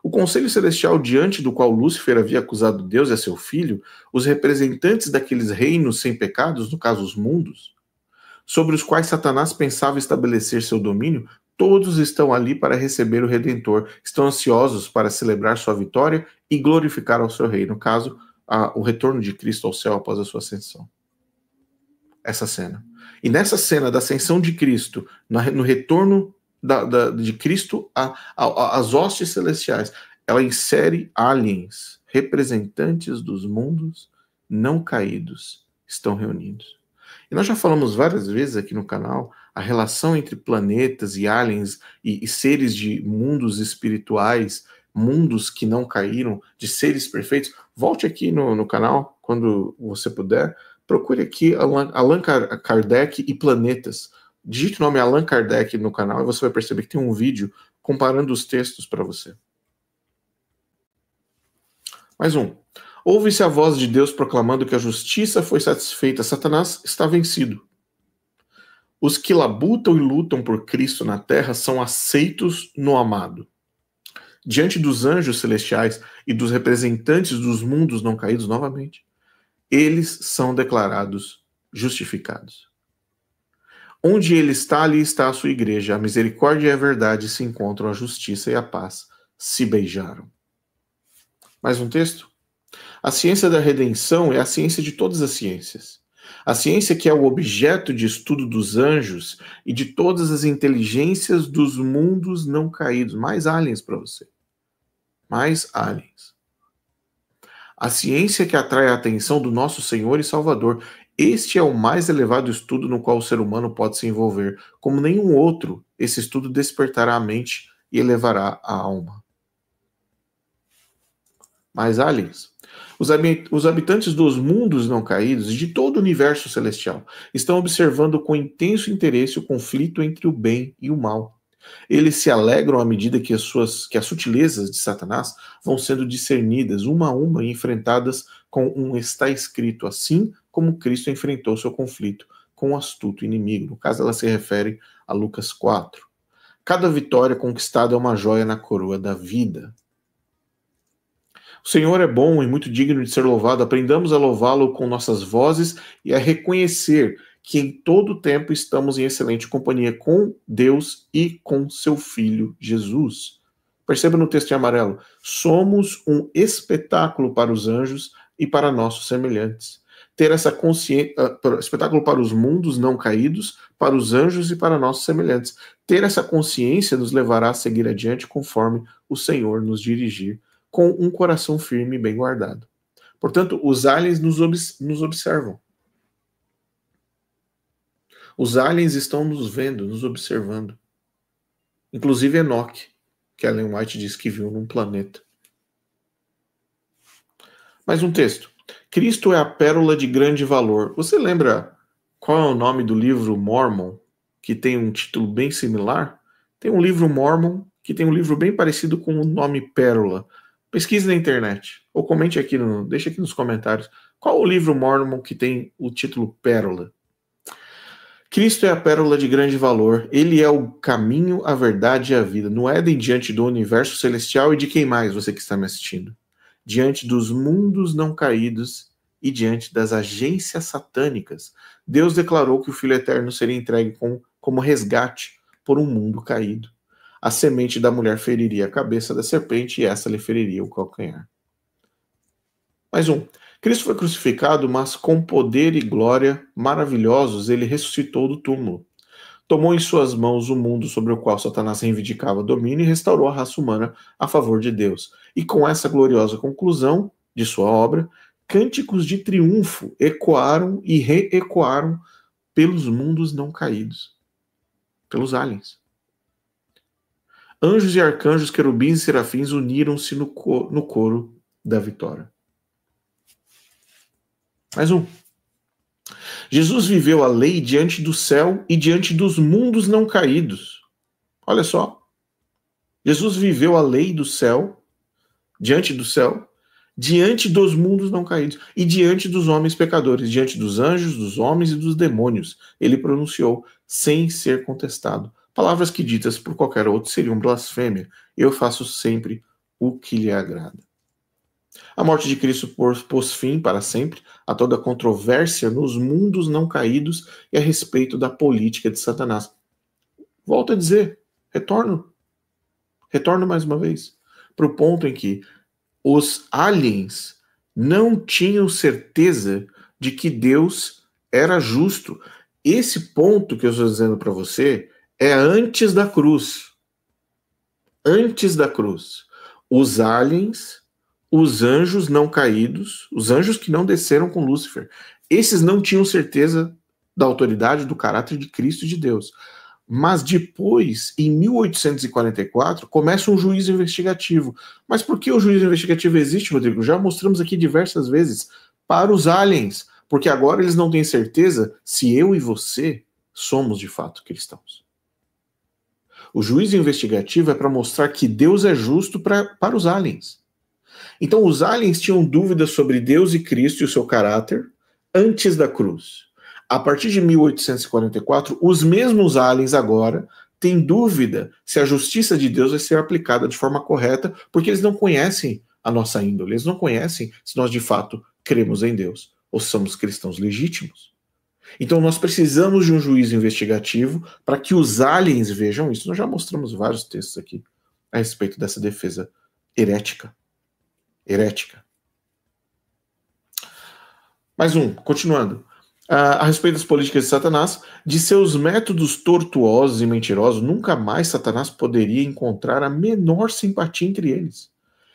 O conselho celestial diante do qual Lúcifer havia acusado Deus e a seu filho, os representantes daqueles reinos sem pecados, no caso os mundos, sobre os quais Satanás pensava estabelecer seu domínio, todos estão ali para receber o Redentor, estão ansiosos para celebrar sua vitória e glorificar ao seu rei, no caso, o retorno de Cristo ao céu após a sua ascensão. Essa cena. E nessa cena da ascensão de Cristo, no retorno de Cristo às hostes celestiais, ela insere aliens, representantes dos mundos não caídos, estão reunidos. E nós já falamos várias vezes aqui no canal a relação entre planetas e aliens e seres de mundos espirituais, mundos que não caíram, de seres perfeitos. Volte aqui no canal quando você puder. Procure aqui Allan Kardec e planetas. Digite o nome Allan Kardec no canal e você vai perceber que tem um vídeo comparando os textos para você. Mais um. Ouve-se a voz de Deus proclamando que a justiça foi satisfeita. Satanás está vencido. Os que labutam e lutam por Cristo na terra são aceitos no amado. Diante dos anjos celestiais e dos representantes dos mundos não caídos novamente, eles são declarados justificados. Onde ele está, ali está a sua igreja. A misericórdia e a verdade se encontram, a justiça e a paz se beijaram. Mais um texto? A ciência da redenção é a ciência de todas as ciências. A ciência que é o objeto de estudo dos anjos e de todas as inteligências dos mundos não caídos. Mais aliens para você. Mais aliens. A ciência que atrai a atenção do nosso Senhor e Salvador. Este é o mais elevado estudo no qual o ser humano pode se envolver. Como nenhum outro, esse estudo despertará a mente e elevará a alma. Mais aliens. Os habitantes dos mundos não caídos e de todo o universo celestial estão observando com intenso interesse o conflito entre o bem e o mal. Eles se alegram à medida que as sutilezas de Satanás vão sendo discernidas uma a uma e enfrentadas com um está escrito, assim como Cristo enfrentou seu conflito com o astuto inimigo. No caso, ela se refere a Lucas 4. Cada vitória conquistada é uma joia na coroa da vida. O Senhor é bom e muito digno de ser louvado. Aprendamos a louvá-lo com nossas vozes e a reconhecer que em todo tempo estamos em excelente companhia com Deus e com seu Filho Jesus. Perceba no texto em amarelo, somos um espetáculo para os anjos e para nossos semelhantes. Ter essa consciência, espetáculo para os mundos não caídos, para os anjos e para nossos semelhantes. Ter essa consciência nos levará a seguir adiante conforme o Senhor nos dirigir, com um coração firme e bem guardado. Portanto, os aliens nos observam. Os aliens estão nos vendo, nos observando. Inclusive Enoque, que Ellen White diz que viu num planeta. Mais um texto. Cristo é a pérola de grande valor. Você lembra qual é o nome do livro Mormon, que tem um título bem similar? Tem um livro Mormon que tem um livro bem parecido com o nome Pérola. Pesquise na internet, ou comente aqui, deixa aqui nos comentários. Qual o livro Mormon que tem o título Pérola? Cristo é a pérola de grande valor. Ele é o caminho, a verdade e a vida. No Éden, diante do universo celestial e de quem mais, você que está me assistindo? Diante dos mundos não caídos e diante das agências satânicas, Deus declarou que o Filho Eterno seria entregue como resgate por um mundo caído. A semente da mulher feriria a cabeça da serpente e essa lhe feriria o calcanhar. Mais um. Cristo foi crucificado, mas com poder e glória maravilhosos ele ressuscitou do túmulo. Tomou em suas mãos o mundo sobre o qual Satanás reivindicava domínio e restaurou a raça humana a favor de Deus. E com essa gloriosa conclusão de sua obra, cânticos de triunfo ecoaram e reecoaram pelos mundos não caídos, pelos aliens. Anjos e arcanjos, querubins e serafins uniram-se no coro da vitória. Mais um. Jesus viveu a lei diante do céu e diante dos mundos não caídos. Olha só. Jesus viveu a lei do céu, diante dos mundos não caídos e diante dos homens pecadores, diante dos anjos, dos homens e dos demônios. Ele pronunciou sem ser contestado. Palavras que ditas por qualquer outro seriam blasfêmia. Eu faço sempre o que lhe agrada. A morte de Cristo pôs fim para sempre a toda controvérsia nos mundos não caídos e a respeito da política de Satanás. Volto a dizer, retorno mais uma vez, para o ponto em que os aliens não tinham certeza de que Deus era justo. Esse ponto que eu estou dizendo para você é antes da cruz. Antes da cruz. Os aliens, os anjos não caídos, os anjos que não desceram com Lúcifer, esses não tinham certeza da autoridade, do caráter de Cristo e de Deus. Mas depois, em 1844, começa um juízo investigativo. Mas por que o juízo investigativo existe, Rodrigo? Já mostramos aqui diversas vezes. Para os aliens. Porque agora eles não têm certeza se eu e você somos de fato cristãos. O juízo investigativo é para mostrar que Deus é justo para os aliens. Então os aliens tinham dúvidas sobre Deus e Cristo e o seu caráter antes da cruz. A partir de 1844, os mesmos aliens agora têm dúvida se a justiça de Deus vai ser aplicada de forma correta, porque eles não conhecem a nossa índole, eles não conhecem se nós de fato cremos em Deus ou somos cristãos legítimos. Então nós precisamos de um juízo investigativo para que os aliens vejam isso. Nós já mostramos vários textos aqui a respeito dessa defesa herética. Mais um, continuando. A respeito das políticas de Satanás, de seus métodos tortuosos e mentirosos, nunca mais Satanás poderia encontrar a menor simpatia entre eles.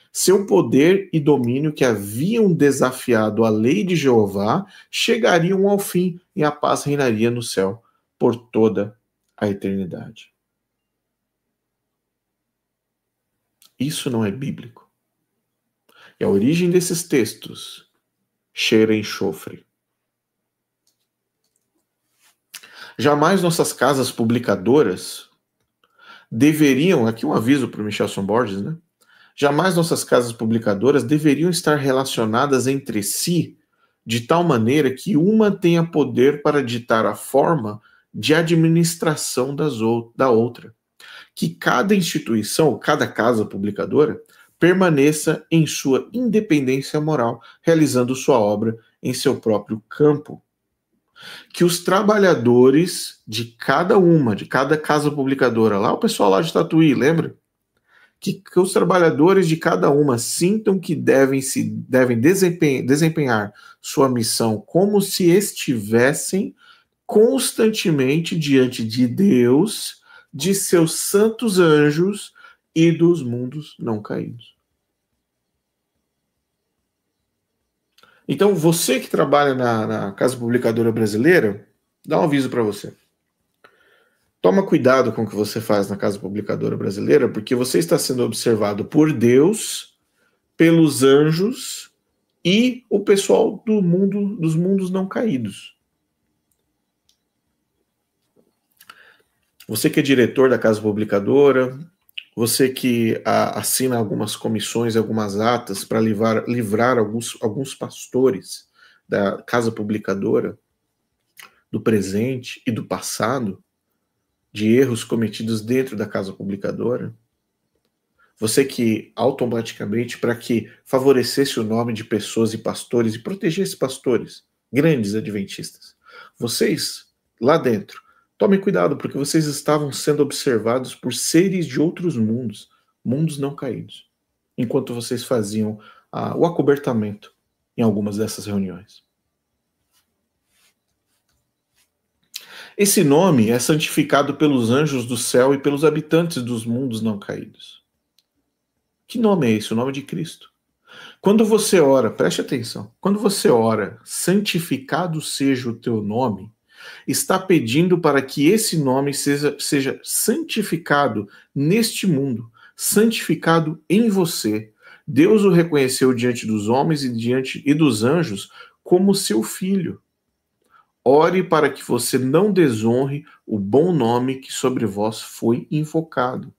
Seu poder e domínio que haviam desafiado a lei de Jeová chegariam ao fim e a paz reinaria no céu por toda a eternidade. Isso não é bíblico. E a origem desses textos cheira a enxofre. Jamais nossas casas publicadoras deveriam, aqui um aviso para o Michelson Borges, né? Jamais nossas casas publicadoras deveriam estar relacionadas entre si de tal maneira que uma tenha poder para ditar a forma de administração da outra. Que cada instituição, cada casa publicadora, permaneça em sua independência moral, realizando sua obra em seu próprio campo. Que os trabalhadores de cada casa publicadora, lá o pessoal lá de Tatuí, lembra? Que os trabalhadores de cada uma sintam que devem desempenhar sua missão como se estivessem constantemente diante de Deus, de seus santos anjos e dos mundos não caídos. Então, você que trabalha na Casa Publicadora Brasileira, dá um aviso para você. Toma cuidado com o que você faz na Casa Publicadora Brasileira, porque você está sendo observado por Deus, pelos anjos e o pessoal dos mundos não caídos. Você que é diretor da Casa Publicadora, você que assina algumas comissões, algumas atas para livrar alguns pastores da Casa Publicadora do presente e do passado, de erros cometidos dentro da Casa Publicadora. Você que automaticamente, para que favorecesse o nome de pessoas e pastores e protegesse pastores, grandes adventistas, vocês lá dentro, tomem cuidado, porque vocês estavam sendo observados por seres de outros mundos, mundos não caídos, enquanto vocês faziam o acobertamento em algumas dessas reuniões. Esse nome é santificado pelos anjos do céu e pelos habitantes dos mundos não caídos. Que nome é esse? O nome de Cristo. Quando você ora, preste atenção, quando você ora, santificado seja o teu nome, está pedindo para que esse nome seja santificado neste mundo, santificado em você. Deus o reconheceu diante dos homens e dos anjos como seu filho. Ore para que você não desonre o bom nome que sobre vós foi invocado.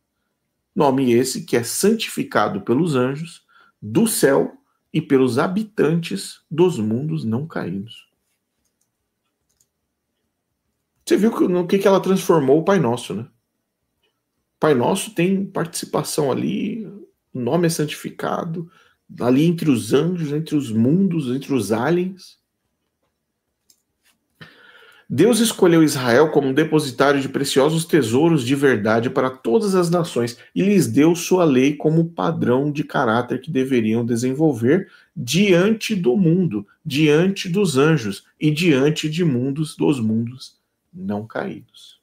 Nome esse que é santificado pelos anjos do céu e pelos habitantes dos mundos não caídos. Você viu no que ela transformou o Pai Nosso, né? O Pai Nosso tem participação ali, o nome é santificado, ali entre os anjos, entre os mundos, entre os aliens. Deus escolheu Israel como um depositário de preciosos tesouros de verdade para todas as nações e lhes deu sua lei como padrão de caráter que deveriam desenvolver diante do mundo, diante dos anjos e diante de dos mundos não caídos.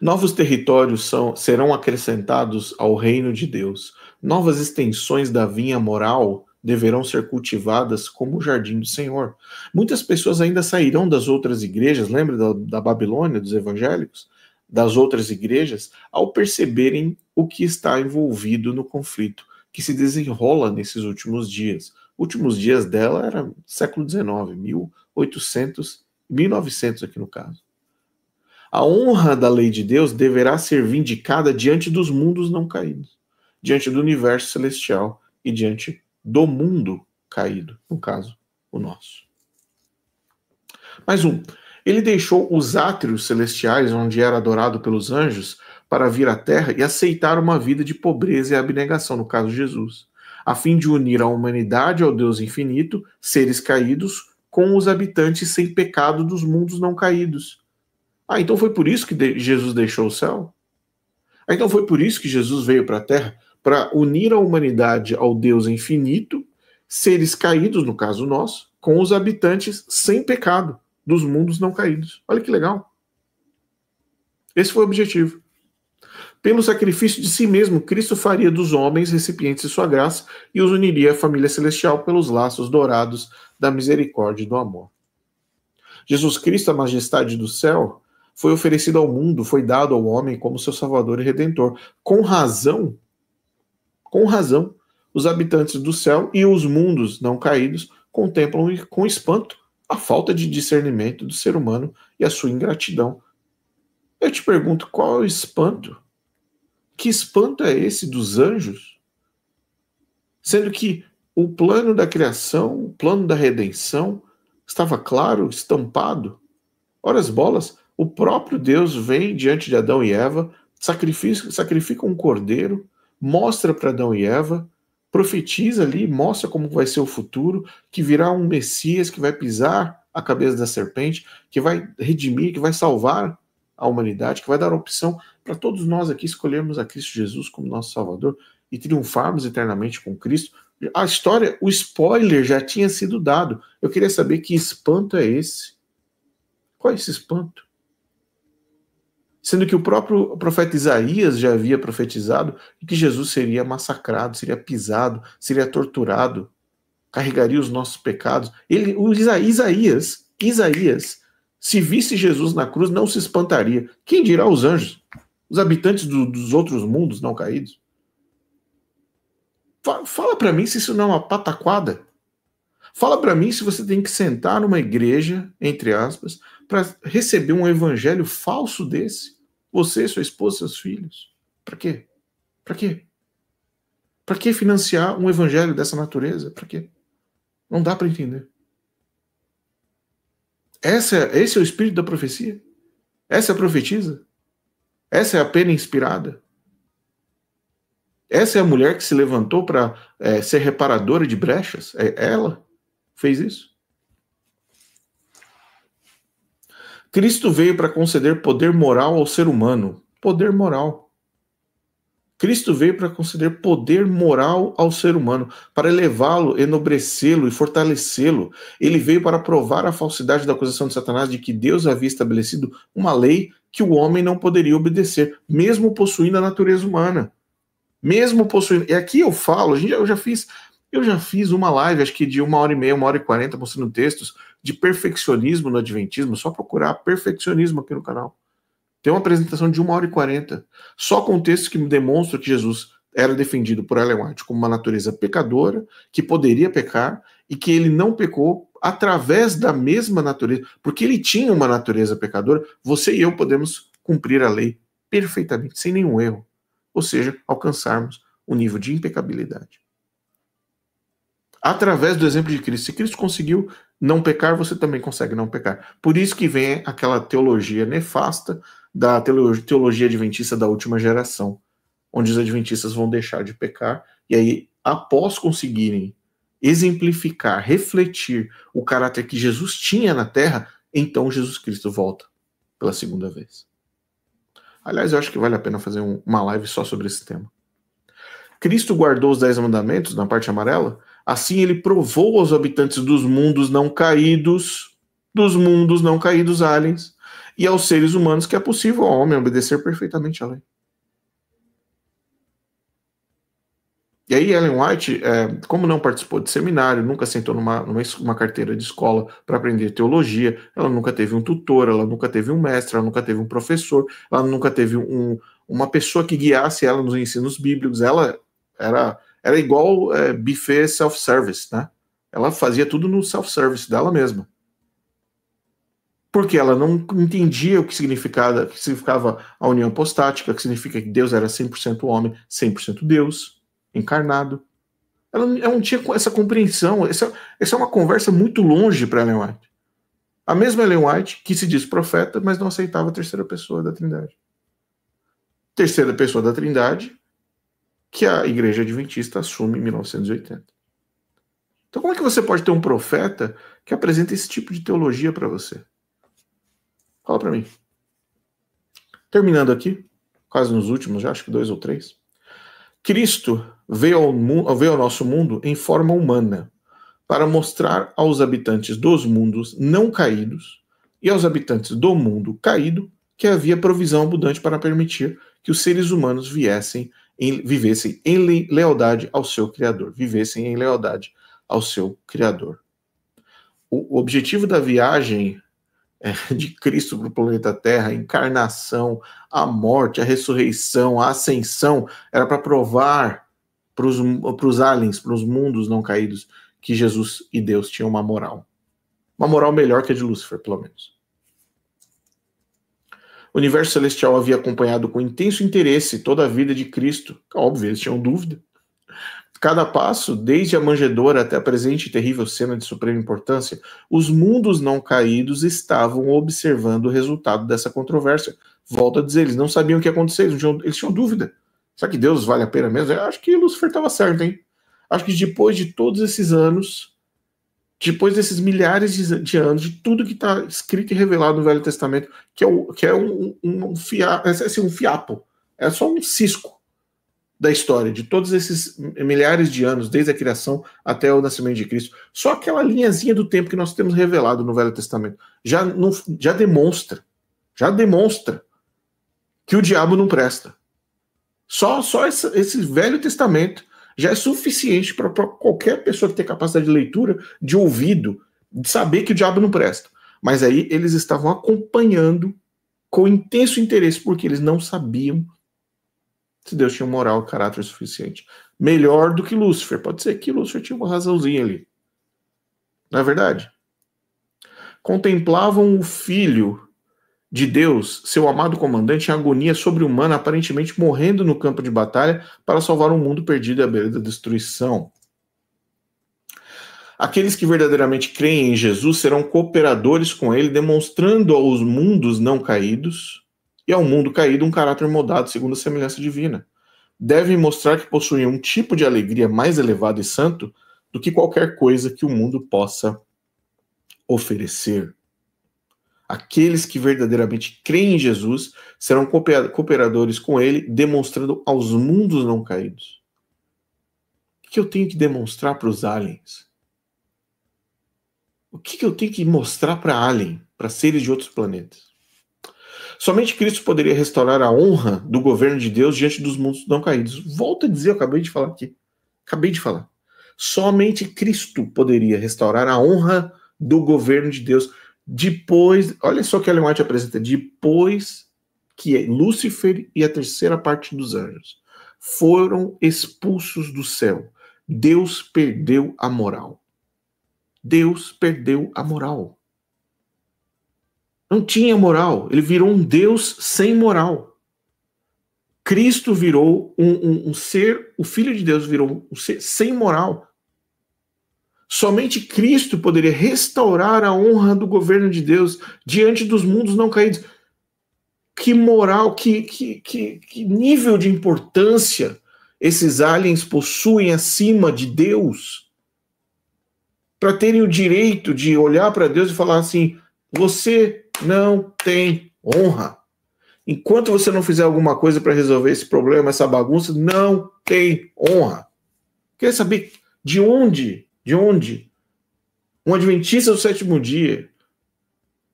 Novos territórios serão acrescentados ao reino de Deus. Novas extensões da vinha moral deverão ser cultivadas como o jardim do Senhor. Muitas pessoas ainda sairão das outras igrejas, lembra da Babilônia, dos evangélicos? Das outras igrejas, ao perceberem o que está envolvido no conflito que se desenrola nesses últimos dias. Últimos dias dela era século XIX, 1800, 1900 aqui no caso. A honra da lei de Deus deverá ser vindicada diante dos mundos não caídos, diante do universo celestial e diante do mundo caído, no caso, o nosso. Mais um. Ele deixou os átrios celestiais, onde era adorado pelos anjos, para vir à terra e aceitar uma vida de pobreza e abnegação, no caso Jesus, a fim de unir a humanidade ao Deus infinito, seres caídos, com os habitantes sem pecado dos mundos não caídos. Então foi por isso que Jesus deixou o céu? Então foi por isso que Jesus veio para a terra? Para unir a humanidade ao Deus infinito, seres caídos, no caso nosso, com os habitantes sem pecado dos mundos não caídos. Olha que legal. Esse foi o objetivo. Pelo sacrifício de si mesmo, Cristo faria dos homens recipientes de sua graça e os uniria à família celestial pelos laços dourados da misericórdia e do amor. Jesus Cristo, a majestade do céu, foi oferecido ao mundo, foi dado ao homem como seu salvador e redentor. Com razão, os habitantes do céu e os mundos não caídos contemplam com espanto a falta de discernimento do ser humano e a sua ingratidão. Eu te pergunto, qual é o espanto? Que espanto é esse dos anjos? Sendo que o plano da criação, o plano da redenção estava claro, estampado. Ora as bolas, o próprio Deus vem diante de Adão e Eva, sacrifica um cordeiro, mostra para Adão e Eva, profetiza ali, mostra como vai ser o futuro, que virá um Messias que vai pisar a cabeça da serpente, que vai redimir, que vai salvar a humanidade, que vai dar opção para todos nós aqui escolhermos a Cristo Jesus como nosso Salvador e triunfarmos eternamente com Cristo. A história, o spoiler já tinha sido dado. Eu queria saber que espanto é esse. Qual é esse espanto? Sendo que o próprio profeta Isaías já havia profetizado que Jesus seria massacrado, seria pisado, seria torturado, carregaria os nossos pecados. Isaías, se visse Jesus na cruz, não se espantaria. Quem dirá os anjos? Os habitantes dos outros mundos não caídos? Fala para mim se isso não é uma pataquada. Fala para mim se você tem que sentar numa igreja, entre aspas, para receber um evangelho falso desse. Você, sua esposa, seus filhos. Para quê? Para quê? Para que financiar um evangelho dessa natureza? Para quê? Não dá para entender. Esse é o espírito da profecia? Essa é a profetisa? Essa é a pena inspirada? Essa é a mulher que se levantou para ser reparadora de brechas? Ela fez isso? Cristo veio para conceder poder moral ao ser humano. Poder moral. Cristo veio para conceder poder moral ao ser humano, para elevá-lo, enobrecê-lo e fortalecê-lo. Ele veio para provar a falsidade da acusação de Satanás de que Deus havia estabelecido uma lei que o homem não poderia obedecer, mesmo possuindo a natureza humana. Mesmo possuindo. E aqui eu falo, eu já fiz uma live, acho que de 1h30, 1h40, mostrando textos de perfeccionismo no Adventismo. Só procurar perfeccionismo aqui no canal. Tem uma apresentação de 1h40, só com textos que demonstram que Jesus era defendido por Ellen White como uma natureza pecadora, que poderia pecar, e que ele não pecou através da mesma natureza, porque ele tinha uma natureza pecadora. Você e eu podemos cumprir a lei perfeitamente, sem nenhum erro. Ou seja, alcançarmos o nível de impecabilidade. Através do exemplo de Cristo. Se Cristo conseguiu não pecar, você também consegue não pecar. Por isso que vem aquela teologia nefasta da teologia adventista da última geração, onde os adventistas vão deixar de pecar, e aí, após conseguirem exemplificar, refletir o caráter que Jesus tinha na Terra, então Jesus Cristo volta pela segunda vez. Aliás, eu acho que vale a pena fazer uma live só sobre esse tema. Cristo guardou os 10 mandamentos, na parte amarela, assim ele provou aos habitantes dos mundos não caídos, aliens, e aos seres humanos que é possível ao homem obedecer perfeitamente à lei. E aí Ellen White, como não participou de seminário, nunca sentou numa carteira de escola para aprender teologia, ela nunca teve um tutor, ela nunca teve um mestre, ela nunca teve um professor, ela nunca teve uma pessoa que guiasse ela nos ensinos bíblicos. Ela era igual buffet self-service, né? Ela fazia tudo no self-service dela mesma. Porque ela não entendia o que significava a união apostática, que significa que Deus era 100% homem, 100% Deus, encarnado. Ela não tinha essa compreensão. Essa é uma conversa muito longe para Ellen White. A mesma Ellen White que se diz profeta, mas não aceitava a terceira pessoa da Trindade. Terceira pessoa da Trindade que a Igreja Adventista assume em 1980. Então como é que você pode ter um profeta que apresenta esse tipo de teologia para você? Fala para mim. Terminando aqui, quase nos últimos, já acho que 2 ou 3. Cristo veio ao nosso mundo em forma humana para mostrar aos habitantes dos mundos não caídos e aos habitantes do mundo caído que havia provisão abundante para permitir que os seres humanos vivessem em lealdade ao seu Criador. Vivessem em lealdade ao seu Criador. O objetivo da viagem de Cristo para o planeta Terra, a encarnação, a morte, a ressurreição, a ascensão, era para provar para os aliens, para os mundos não caídos, que Jesus e Deus tinham uma moral. Uma moral melhor que a de Lúcifer, pelo menos. O universo celestial havia acompanhado com intenso interesse toda a vida de Cristo. Óbvio, eles tinham dúvida. Cada passo, desde a manjedoura até a presente e terrível cena de suprema importância, os mundos não caídos estavam observando o resultado dessa controvérsia. Volto a dizer, eles não sabiam o que ia acontecer, eles tinham dúvida. Será que Deus vale a pena mesmo? Eu acho que Lúcifer estava certo, hein? Acho que depois de todos esses anos, depois desses milhares de anos, de tudo que está escrito e revelado no Velho Testamento, que é um fiapo, é só um cisco da história, de todos esses milhares de anos, desde a criação até o nascimento de Cristo, só aquela linhazinha do tempo que nós temos revelado no Velho Testamento já demonstra que o diabo não presta. Só esse Velho Testamento já é suficiente para qualquer pessoa que tem capacidade de leitura, de ouvido, de saber que o diabo não presta. Mas aí eles estavam acompanhando com intenso interesse, porque eles não sabiam se Deus tinha moral e caráter suficiente. Melhor do que Lúcifer. Pode ser que Lúcifer tinha uma razãozinha ali. Não é verdade? Contemplavam o Filho de Deus, seu amado comandante, em agonia sobre-humana, aparentemente morrendo no campo de batalha para salvar um mundo perdido à beira da destruição. Aqueles que verdadeiramente creem em Jesus serão cooperadores com ele, demonstrando aos mundos não caídos e ao mundo caído um caráter moldado segundo a semelhança divina. Devem mostrar que possuem um tipo de alegria mais elevado e santo do que qualquer coisa que o mundo possa oferecer. Aqueles que verdadeiramente creem em Jesus serão cooperadores com ele, demonstrando aos mundos não caídos. O que eu tenho que demonstrar para os aliens? O que eu tenho que mostrar para alien, para seres de outros planetas? Somente Cristo poderia restaurar a honra do governo de Deus diante dos mundos não caídos. Volto a dizer, eu acabei de falar aqui. Acabei de falar. Somente Cristo poderia restaurar a honra do governo de Deus depois, olha só o que Ellen White apresenta, depois que Lúcifer e a terceira parte dos anjos foram expulsos do céu. Deus perdeu a moral. Deus perdeu a moral. Não tinha moral. Ele virou um Deus sem moral. Cristo virou um ser, o Filho de Deus virou um ser sem moral. Somente Cristo poderia restaurar a honra do governo de Deus diante dos mundos não caídos. Que moral, que nível de importância esses aliens possuem acima de Deus para terem o direito de olhar para Deus e falar assim: você não tem honra. Enquanto você não fizer alguma coisa para resolver esse problema, essa bagunça, não tem honra. Quer saber de onde um adventista do sétimo dia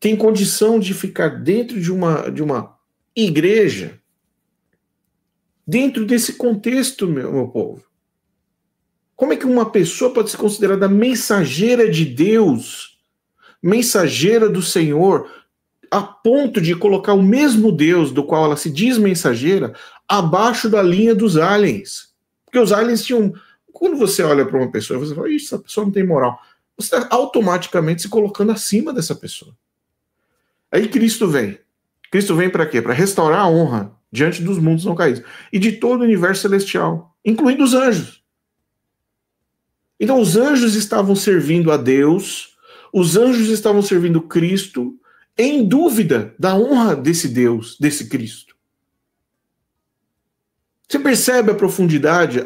tem condição de ficar dentro de uma igreja, dentro desse contexto, meu povo? Como é que uma pessoa pode ser considerada mensageira de Deus, mensageira do Senhor, a ponto de colocar o mesmo Deus do qual ela se diz mensageira abaixo da linha dos aliens? Porque os aliens tinham... Quando você olha para uma pessoa, você fala: essa pessoa não tem moral. Você está automaticamente se colocando acima dessa pessoa. Aí Cristo vem. Cristo vem para quê? Para restaurar a honra diante dos mundos não caídos e de todo o universo celestial, incluindo os anjos. Então os anjos estavam servindo a Deus, os anjos estavam servindo Cristo, em dúvida da honra desse Deus, desse Cristo. Você percebe a profundidade,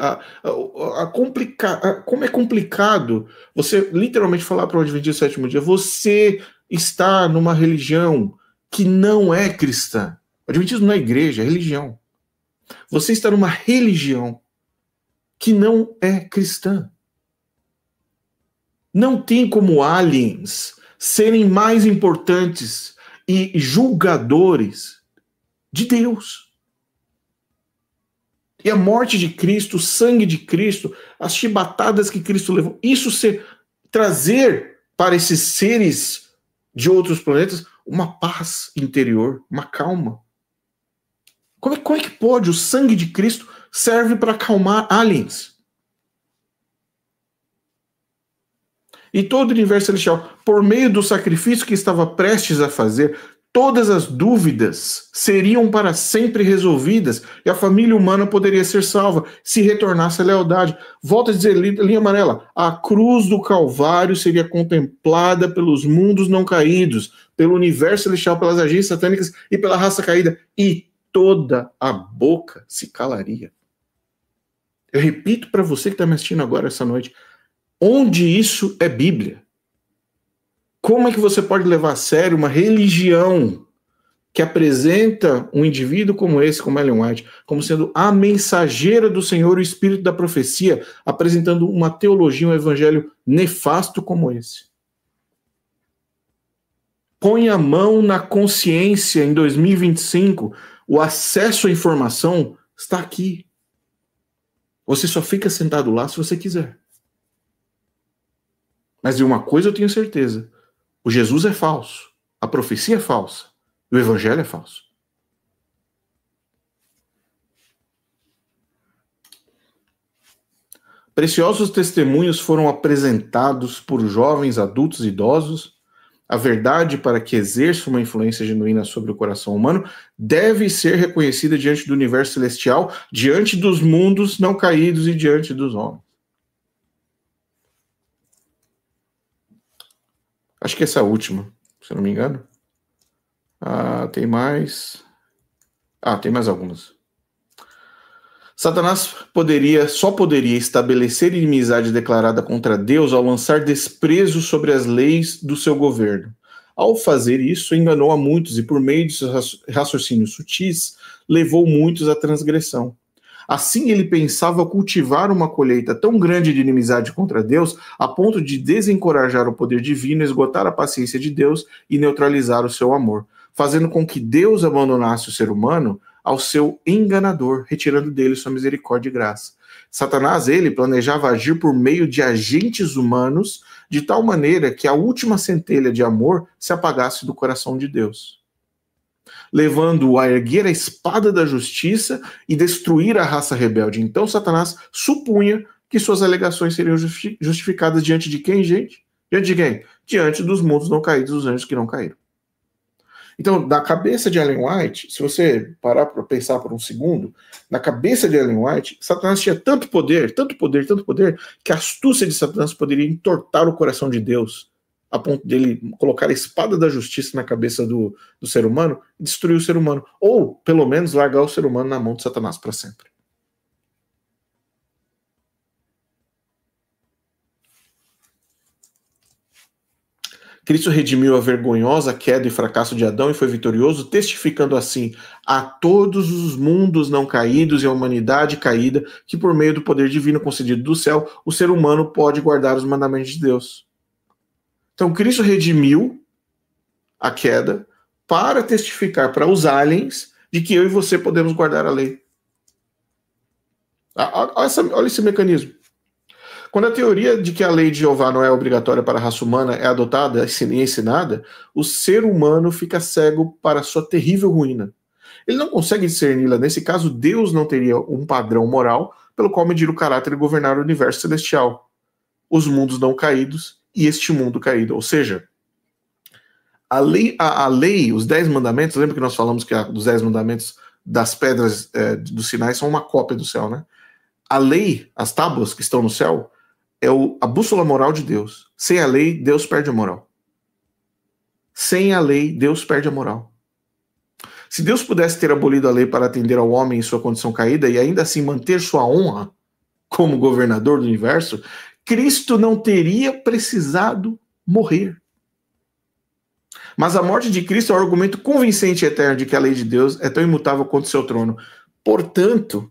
como é complicado você literalmente falar para o Adventista do sétimo dia: você está numa religião que não é cristã. O Adventismo não é igreja, é religião. Você está numa religião que não é cristã. Não tem como aliens serem mais importantes e julgadores de Deus. E a morte de Cristo, o sangue de Cristo, as chibatadas que Cristo levou, isso trazer para esses seres de outros planetas uma paz interior, uma calma. Como é que pode? O sangue de Cristo serve para acalmar aliens. E todo o universo celestial, por meio do sacrifício que estava prestes a fazer, todas as dúvidas seriam para sempre resolvidas e a família humana poderia ser salva se retornasse a lealdade. Volto a dizer, linha amarela: a cruz do Calvário seria contemplada pelos mundos não caídos, pelo universo celestial, pelas agências satânicas e pela raça caída, e toda a boca se calaria. Eu repito para você que está me assistindo agora essa noite, onde isso é Bíblia? Como é que você pode levar a sério uma religião que apresenta um indivíduo como esse, como Ellen White, como sendo a mensageira do Senhor, o espírito da profecia, apresentando uma teologia, um evangelho nefasto como esse? Põe a mão na consciência em 2025, o acesso à informação está aqui. Você só fica sentado lá se você quiser. Mas de uma coisa eu tenho certeza, o Jesus é falso, a profecia é falsa, e o evangelho é falso. Preciosos testemunhos foram apresentados por jovens, adultos e idosos. A verdade, para que exerça uma influência genuína sobre o coração humano, deve ser reconhecida diante do universo celestial, diante dos mundos não caídos e diante dos homens. Acho que essa é a última, se eu não me engano. Tem mais. Tem mais algumas. Satanás só poderia estabelecer inimizade declarada contra Deus ao lançar desprezo sobre as leis do seu governo. Ao fazer isso, enganou a muitos e, por meio de seus raciocínios sutis, levou muitos à transgressão. Assim, ele pensava cultivar uma colheita tão grande de inimizade contra Deus, a ponto de desencorajar o poder divino, esgotar a paciência de Deus e neutralizar o seu amor, fazendo com que Deus abandonasse o ser humano ao seu enganador, retirando dele sua misericórdia e graça. Satanás, ele planejava agir por meio de agentes humanos, de tal maneira que a última centelha de amor se apagasse do coração de Deus, levando-o a erguer a espada da justiça e destruir a raça rebelde. Então Satanás supunha que suas alegações seriam justificadas diante de quem, gente? Diante de quem? Diante dos mundos não caídos, dos anjos que não caíram. Então, na cabeça de Ellen White, se você parar para pensar por um segundo, na cabeça de Ellen White, Satanás tinha tanto poder, que a astúcia de Satanás poderia entortar o coração de Deus, a ponto dele colocar a espada da justiça na cabeça do ser humano e destruir o ser humano. Ou, pelo menos, largar o ser humano na mão de Satanás para sempre. Cristo redimiu a vergonhosa queda e fracasso de Adão e foi vitorioso, testificando assim a todos os mundos não caídos e a humanidade caída que, por meio do poder divino concedido do céu, o ser humano pode guardar os mandamentos de Deus. Então, Cristo redimiu a queda para testificar para os aliens de que eu e você podemos guardar a lei. Olha esse mecanismo. Quando a teoria de que a lei de Jeová não é obrigatória para a raça humana é adotada e ensinada, o ser humano fica cego para sua terrível ruína. Ele não consegue discerni-la. Nesse caso, Deus não teria um padrão moral pelo qual medir o caráter e governar o universo celestial, os mundos não caídos e este mundo caído. Ou seja, a lei, os 10 mandamentos, lembra que nós falamos que dos 10 mandamentos das pedras dos sinais são uma cópia do céu, né? A lei, as tábuas que estão no céu, é a bússola moral de Deus. Sem a lei, Deus perde a moral. Sem a lei, Deus perde a moral. Se Deus pudesse ter abolido a lei para atender ao homem em sua condição caída e ainda assim manter sua honra como governador do universo, Cristo não teria precisado morrer. Mas a morte de Cristo é um argumento convincente e eterno de que a lei de Deus é tão imutável quanto o seu trono. Portanto,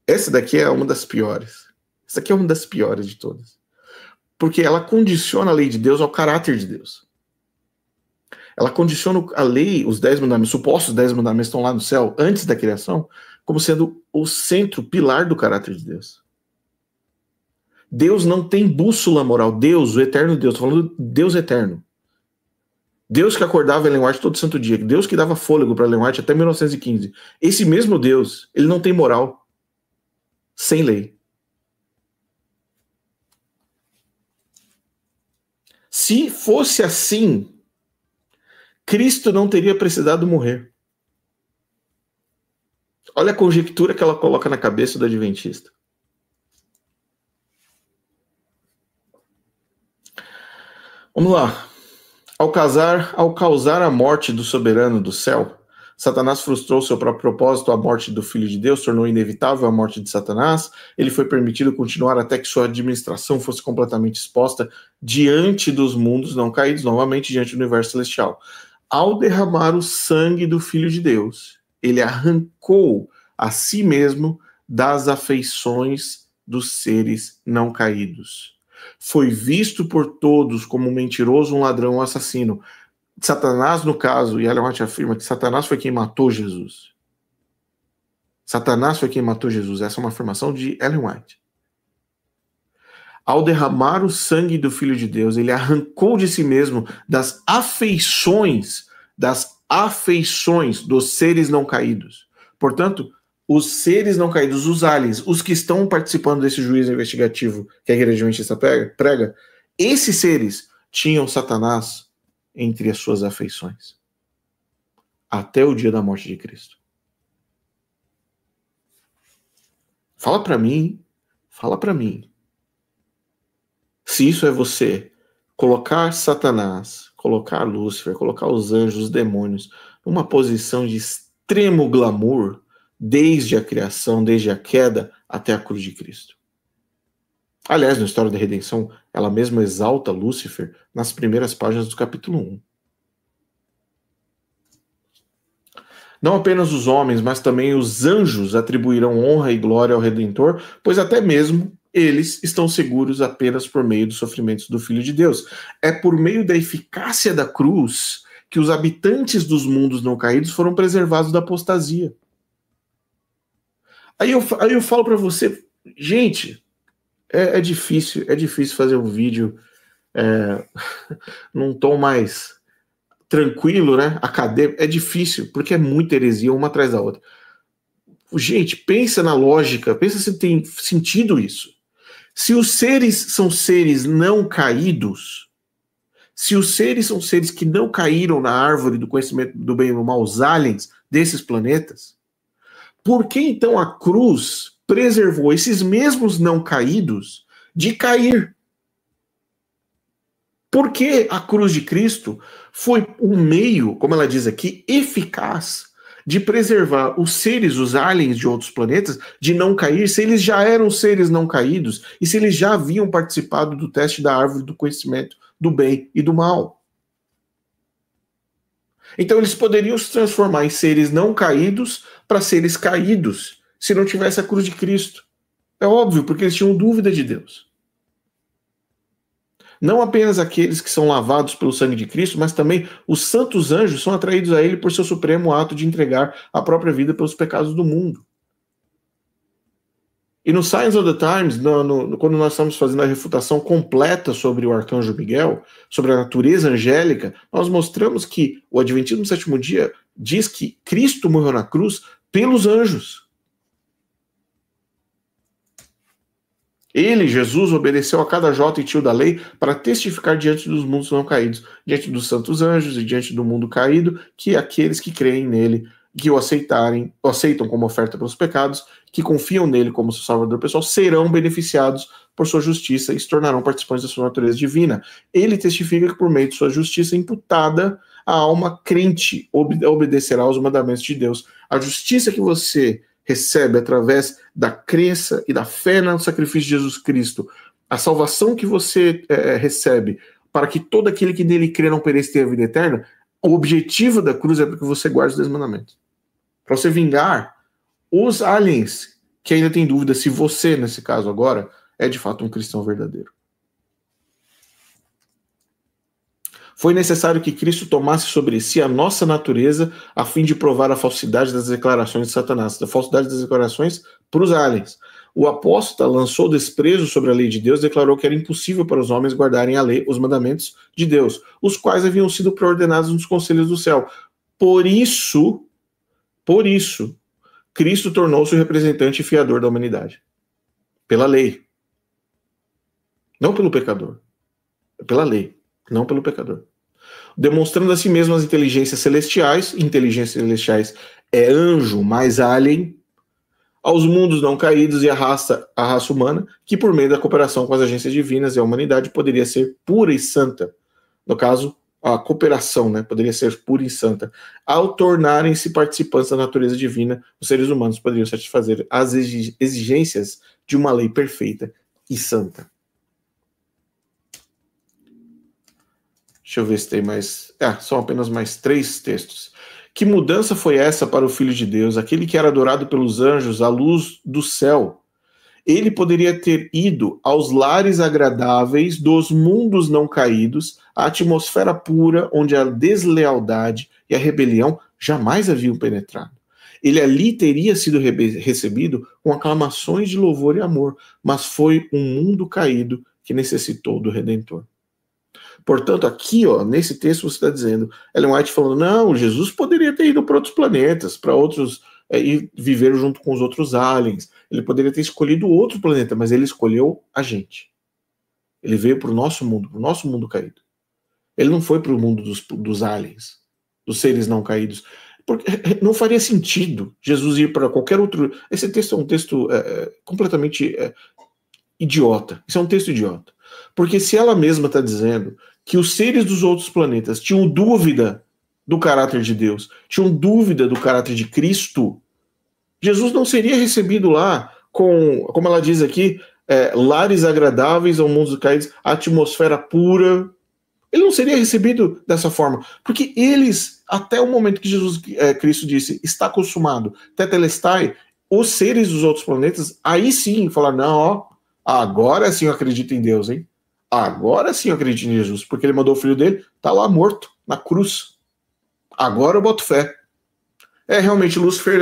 essa daqui é uma das piores. Essa aqui é uma das piores de todas. Porque ela condiciona a lei de Deus ao caráter de Deus. Ela condiciona a lei, os 10 mandamentos, supostos 10 mandamentos estão lá no céu, antes da criação, como sendo o centro, o pilar do caráter de Deus. Deus não tem bússola moral. Deus, o eterno Deus, estou falando Deus eterno. Deus que acordava Ellen White todo santo dia, Deus que dava fôlego para Ellen White até 1915. Esse mesmo Deus, ele não tem moral sem lei. Se fosse assim, Cristo não teria precisado morrer. Olha a conjectura que ela coloca na cabeça do adventista. Vamos lá. Ao causar a morte do soberano do céu, Satanás frustrou seu próprio propósito, a morte do Filho de Deus tornou inevitável a morte de Satanás. Ele foi permitido continuar até que sua administração fosse completamente exposta diante dos mundos não caídos, novamente diante do universo celestial. Ao derramar o sangue do Filho de Deus, ele arrancou a si mesmo das afeições dos seres não caídos. Foi visto por todos como um mentiroso, um ladrão, um assassino. Satanás, no caso, e Ellen White afirma que Satanás foi quem matou Jesus. Satanás foi quem matou Jesus. Essa é uma afirmação de Ellen White. Ao derramar o sangue do Filho de Deus, ele arrancou de si mesmo das afeições dos seres não caídos. Portanto, os seres não caídos, os aliens, os que estão participando desse juízo investigativo que a Igreja Adventista prega, esses seres tinham Satanás entre as suas afeições, até o dia da morte de Cristo. Fala para mim, se isso é você colocar Satanás, colocar Lúcifer, colocar os anjos, os demônios, numa posição de extremo glamour, desde a criação, desde a queda, até a cruz de Cristo. Aliás, na história da redenção, ela mesma exalta Lúcifer nas primeiras páginas do capítulo 1. Não apenas os homens, mas também os anjos atribuirão honra e glória ao Redentor, pois até mesmo eles estão seguros apenas por meio dos sofrimentos do Filho de Deus. É por meio da eficácia da cruz que os habitantes dos mundos não caídos foram preservados da apostasia. Aí eu falo para você, gente, é difícil fazer um vídeo num tom mais tranquilo, né? Acadêmico. É difícil, porque é muita heresia uma atrás da outra. Gente, pensa na lógica, pensa se tem sentido isso. Se os seres são seres não caídos, se os seres são seres que não caíram na árvore do conhecimento do bem e do mal, os aliens desses planetas, por que então a cruz preservou esses mesmos não caídos de cair? Porque a cruz de Cristo foi um meio, como ela diz aqui, eficaz de preservar os seres, os aliens de outros planetas, de não cair, se eles já eram seres não caídos e se eles já haviam participado do teste da árvore do conhecimento do bem e do mal. Então eles poderiam se transformar em seres não caídos para seres caídos, se não tivesse a cruz de Cristo. É óbvio, porque eles tinham dúvida de Deus. Não apenas aqueles que são lavados pelo sangue de Cristo, mas também os santos anjos são atraídos a ele por seu supremo ato de entregar a própria vida pelos pecados do mundo. E no Signs of the Times, quando nós estamos fazendo a refutação completa sobre o arcanjo Miguel, sobre a natureza angélica, nós mostramos que o Adventismo do Sétimo Dia diz que Cristo morreu na cruz pelos anjos. Ele, Jesus, obedeceu a cada jota e tio da lei para testificar diante dos mundos não caídos, diante dos santos anjos e diante do mundo caído, que aqueles que creem nele, que o aceitam como oferta pelos pecados, que confiam nele como seu salvador pessoal, serão beneficiados por sua justiça e se tornarão participantes da sua natureza divina. Ele testifica que por meio de sua justiça imputada, a alma crente obedecerá aos mandamentos de Deus. A justiça que você recebe através da crença e da fé no sacrifício de Jesus Cristo, a salvação que você recebe para que todo aquele que nele crê não pereça e tenha a vida eterna, o objetivo da cruz é para que você guarde os 10 mandamentos. Para você vingar os aliens que ainda têm dúvida se você, nesse caso agora, é de fato um cristão verdadeiro. Foi necessário que Cristo tomasse sobre si a nossa natureza a fim de provar a falsidade das declarações de Satanás, a falsidade das declarações para os aliens. O apóstolo lançou desprezo sobre a lei de Deus, declarou que era impossível para os homens guardarem a lei, os mandamentos de Deus, os quais haviam sido preordenados nos conselhos do céu. Por isso, Cristo tornou-se o representante e fiador da humanidade. Pela lei. Não pelo pecador. Pela lei. Não pelo pecador. Demonstrando a si mesmo as inteligências celestiais é anjo mais alien, aos mundos não caídos e a raça humana, que por meio da cooperação com as agências divinas e a humanidade poderia ser pura e santa. No caso, a cooperação, né, poderia ser pura e santa. Ao tornarem-se participantes da natureza divina, os seres humanos poderiam satisfazer as exigências de uma lei perfeita e santa. Deixa eu ver se tem mais... são apenas mais 3 textos. Que mudança foi essa para o Filho de Deus, aquele que era adorado pelos anjos, à luz do céu? Ele poderia ter ido aos lares agradáveis dos mundos não caídos, à atmosfera pura, onde a deslealdade e a rebelião jamais haviam penetrado. Ele ali teria sido recebido com aclamações de louvor e amor, mas foi um mundo caído que necessitou do Redentor. Portanto, aqui, nesse texto você está dizendo, Ellen White falando, não, Jesus poderia ter ido para outros planetas, para outros, e viver junto com os outros aliens. Ele poderia ter escolhido outro planeta, mas ele escolheu a gente. Ele veio para o nosso mundo caído. Ele não foi para o mundo dos aliens, dos seres não caídos. Porque não faria sentido Jesus ir para qualquer outro... Esse texto é um texto completamente idiota. Isso é um texto idiota. Porque se ela mesma está dizendo que os seres dos outros planetas tinham dúvida do caráter de Deus, tinham dúvida do caráter de Cristo, Jesus não seria recebido lá com, como ela diz aqui, lares agradáveis ao mundo dos caídos, atmosfera pura. Ele não seria recebido dessa forma, porque eles, até o momento que Jesus Cristo disse, está consumado, tetelestai, os seres dos outros planetas, aí sim falaram, não, agora sim eu acredito em Deus, hein? Agora sim eu acredito em Jesus, porque ele mandou o filho dele, tá lá morto, na cruz. Agora eu boto fé. Realmente, Lúcifer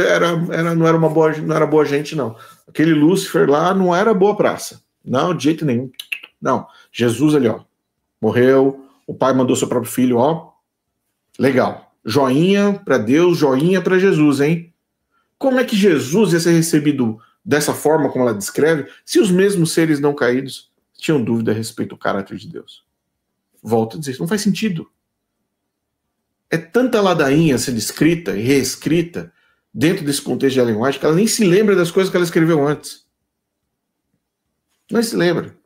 não era boa gente, não. Aquele Lúcifer lá não era boa praça. Não, de jeito nenhum. Não, Jesus ali, morreu, o pai mandou seu próprio filho, legal. Joinha para Deus, joinha para Jesus, hein? Como é que Jesus ia ser recebido dessa forma como ela descreve, se os mesmos seres não caídos tinham dúvida a respeito do caráter de Deus? Volto a dizer, isso não faz sentido. É tanta ladainha sendo escrita e reescrita dentro desse contexto de Ellen White que ela nem se lembra das coisas que ela escreveu antes. Não se lembra.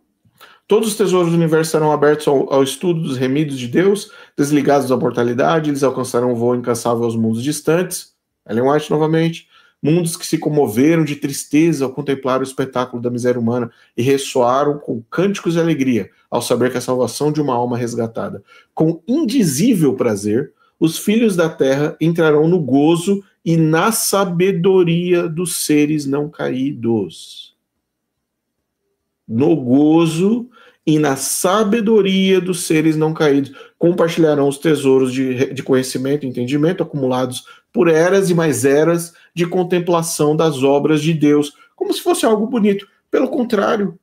Todos os tesouros do universo serão abertos ao estudo dos remidos de Deus, desligados da mortalidade, eles alcançarão um voo incansável aos mundos distantes. Ellen White novamente. Mundos que se comoveram de tristeza ao contemplar o espetáculo da miséria humana e ressoaram com cânticos de alegria ao saber que a salvação de uma alma resgatada. Com indizível prazer, os filhos da terra entrarão no gozo e na sabedoria dos seres não caídos. No gozo e na sabedoria dos seres não caídos. Compartilharão os tesouros de conhecimento e entendimento acumulados por eras e mais eras de contemplação das obras de Deus, como se fosse algo bonito. Pelo contrário,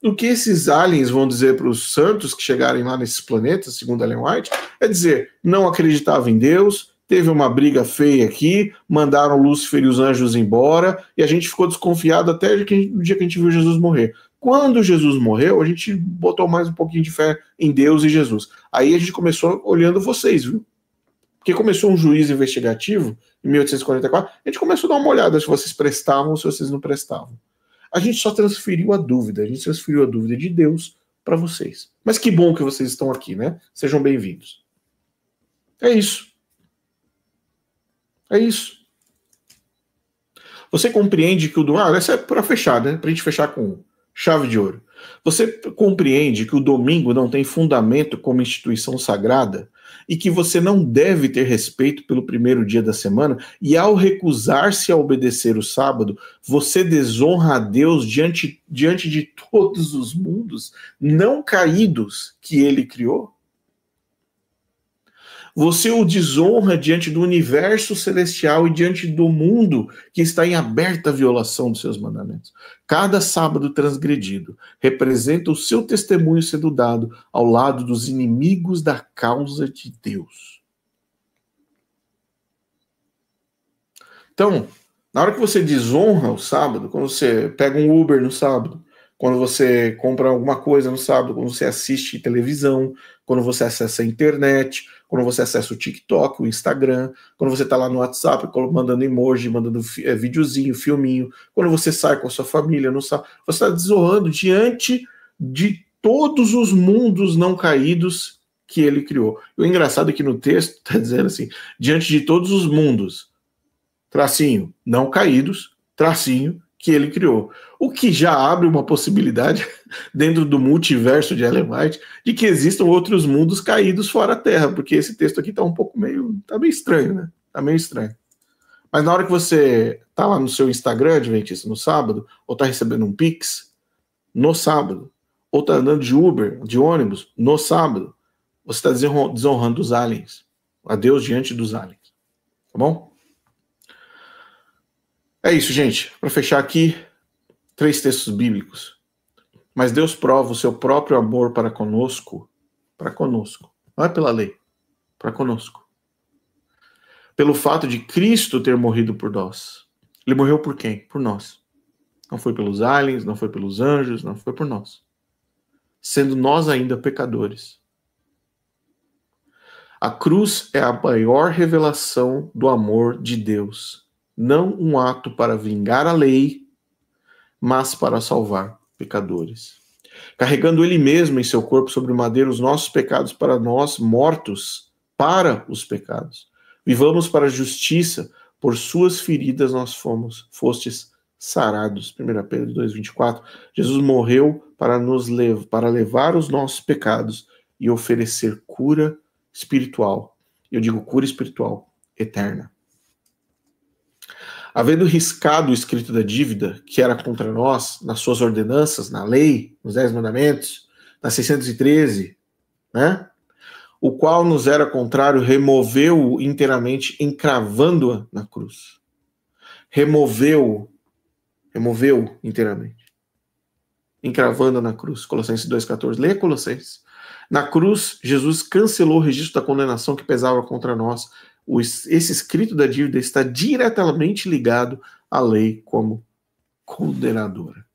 o que esses aliens vão dizer para os santos que chegarem lá nesses planetas, segundo Ellen White, é dizer, não acreditava em Deus, teve uma briga feia aqui, mandaram Lúcifer e os anjos embora, e a gente ficou desconfiado até no dia que a gente viu Jesus morrer. Quando Jesus morreu, a gente botou mais um pouquinho de fé em Deus e Jesus. Aí a gente começou olhando vocês, viu? Porque começou um juízo investigativo, em 1844, a gente começou a dar uma olhada se vocês prestavam ou se vocês não prestavam. A gente só transferiu a dúvida de Deus para vocês. Mas que bom que vocês estão aqui, né? Sejam bem-vindos. É isso. É isso. Você compreende que essa é para fechar, né? Para a gente fechar com chave de ouro. Você compreende que o domingo não tem fundamento como instituição sagrada e que você não deve ter respeito pelo primeiro dia da semana, e ao recusar-se a obedecer o sábado, você desonra a Deus diante de todos os mundos não caídos que ele criou? Você o desonra diante do universo celestial e diante do mundo que está em aberta violação dos seus mandamentos. Cada sábado transgredido representa o seu testemunho sendo dado ao lado dos inimigos da causa de Deus. Então, na hora que você desonra o sábado, quando você pega um Uber no sábado, quando você compra alguma coisa no sábado, quando você assiste televisão, quando você acessa a internet, quando você acessa o TikTok, o Instagram, quando você está lá no WhatsApp mandando emoji, mandando videozinho, filminho, quando você sai com a sua família, no sábado, você está desonrando diante de todos os mundos não caídos que ele criou. O engraçado é que no texto está dizendo assim, diante de todos os mundos, tracinho, não caídos, tracinho, que ele criou. O que já abre uma possibilidade dentro do multiverso de Ellen White de que existam outros mundos caídos fora a Terra, porque esse texto aqui tá um pouco meio estranho, né? Tá meio estranho. Mas na hora que você tá lá no seu Instagram, Adventista, no sábado, ou tá recebendo um Pix, no sábado, ou tá andando de Uber, de ônibus, no sábado, você está desonrando os aliens, a Deus diante dos aliens. Tá bom? É isso, gente. Para fechar aqui, 3 textos bíblicos. Mas Deus prova o seu próprio amor para conosco, não é pela lei, para conosco. Pelo fato de Cristo ter morrido por nós. Ele morreu por quem? Por nós. Não foi pelos aliens, não foi pelos anjos, não foi por nós. Sendo nós ainda pecadores. A cruz é a maior revelação do amor de Deus. Não um ato para vingar a lei, mas para salvar pecadores. Carregando ele mesmo em seu corpo sobre o madeiro os nossos pecados para nós mortos para os pecados. Vivamos para a justiça, por suas feridas nós fostes sarados. 1 Pedro 2,24. Jesus morreu para levar os nossos pecados e oferecer cura espiritual. Eu digo cura espiritual eterna. Havendo riscado o escrito da dívida, que era contra nós, nas suas ordenanças, na lei, nos 10 mandamentos, na 613, né? O qual nos era contrário, removeu-o inteiramente, encravando-a na cruz. Removeu inteiramente, encravando-a na cruz. Colossenses 2,14. Leia Colossenses. Na cruz, Jesus cancelou o registro da condenação que pesava contra nós. Esse escrito da dívida está diretamente ligado à lei como condenadora.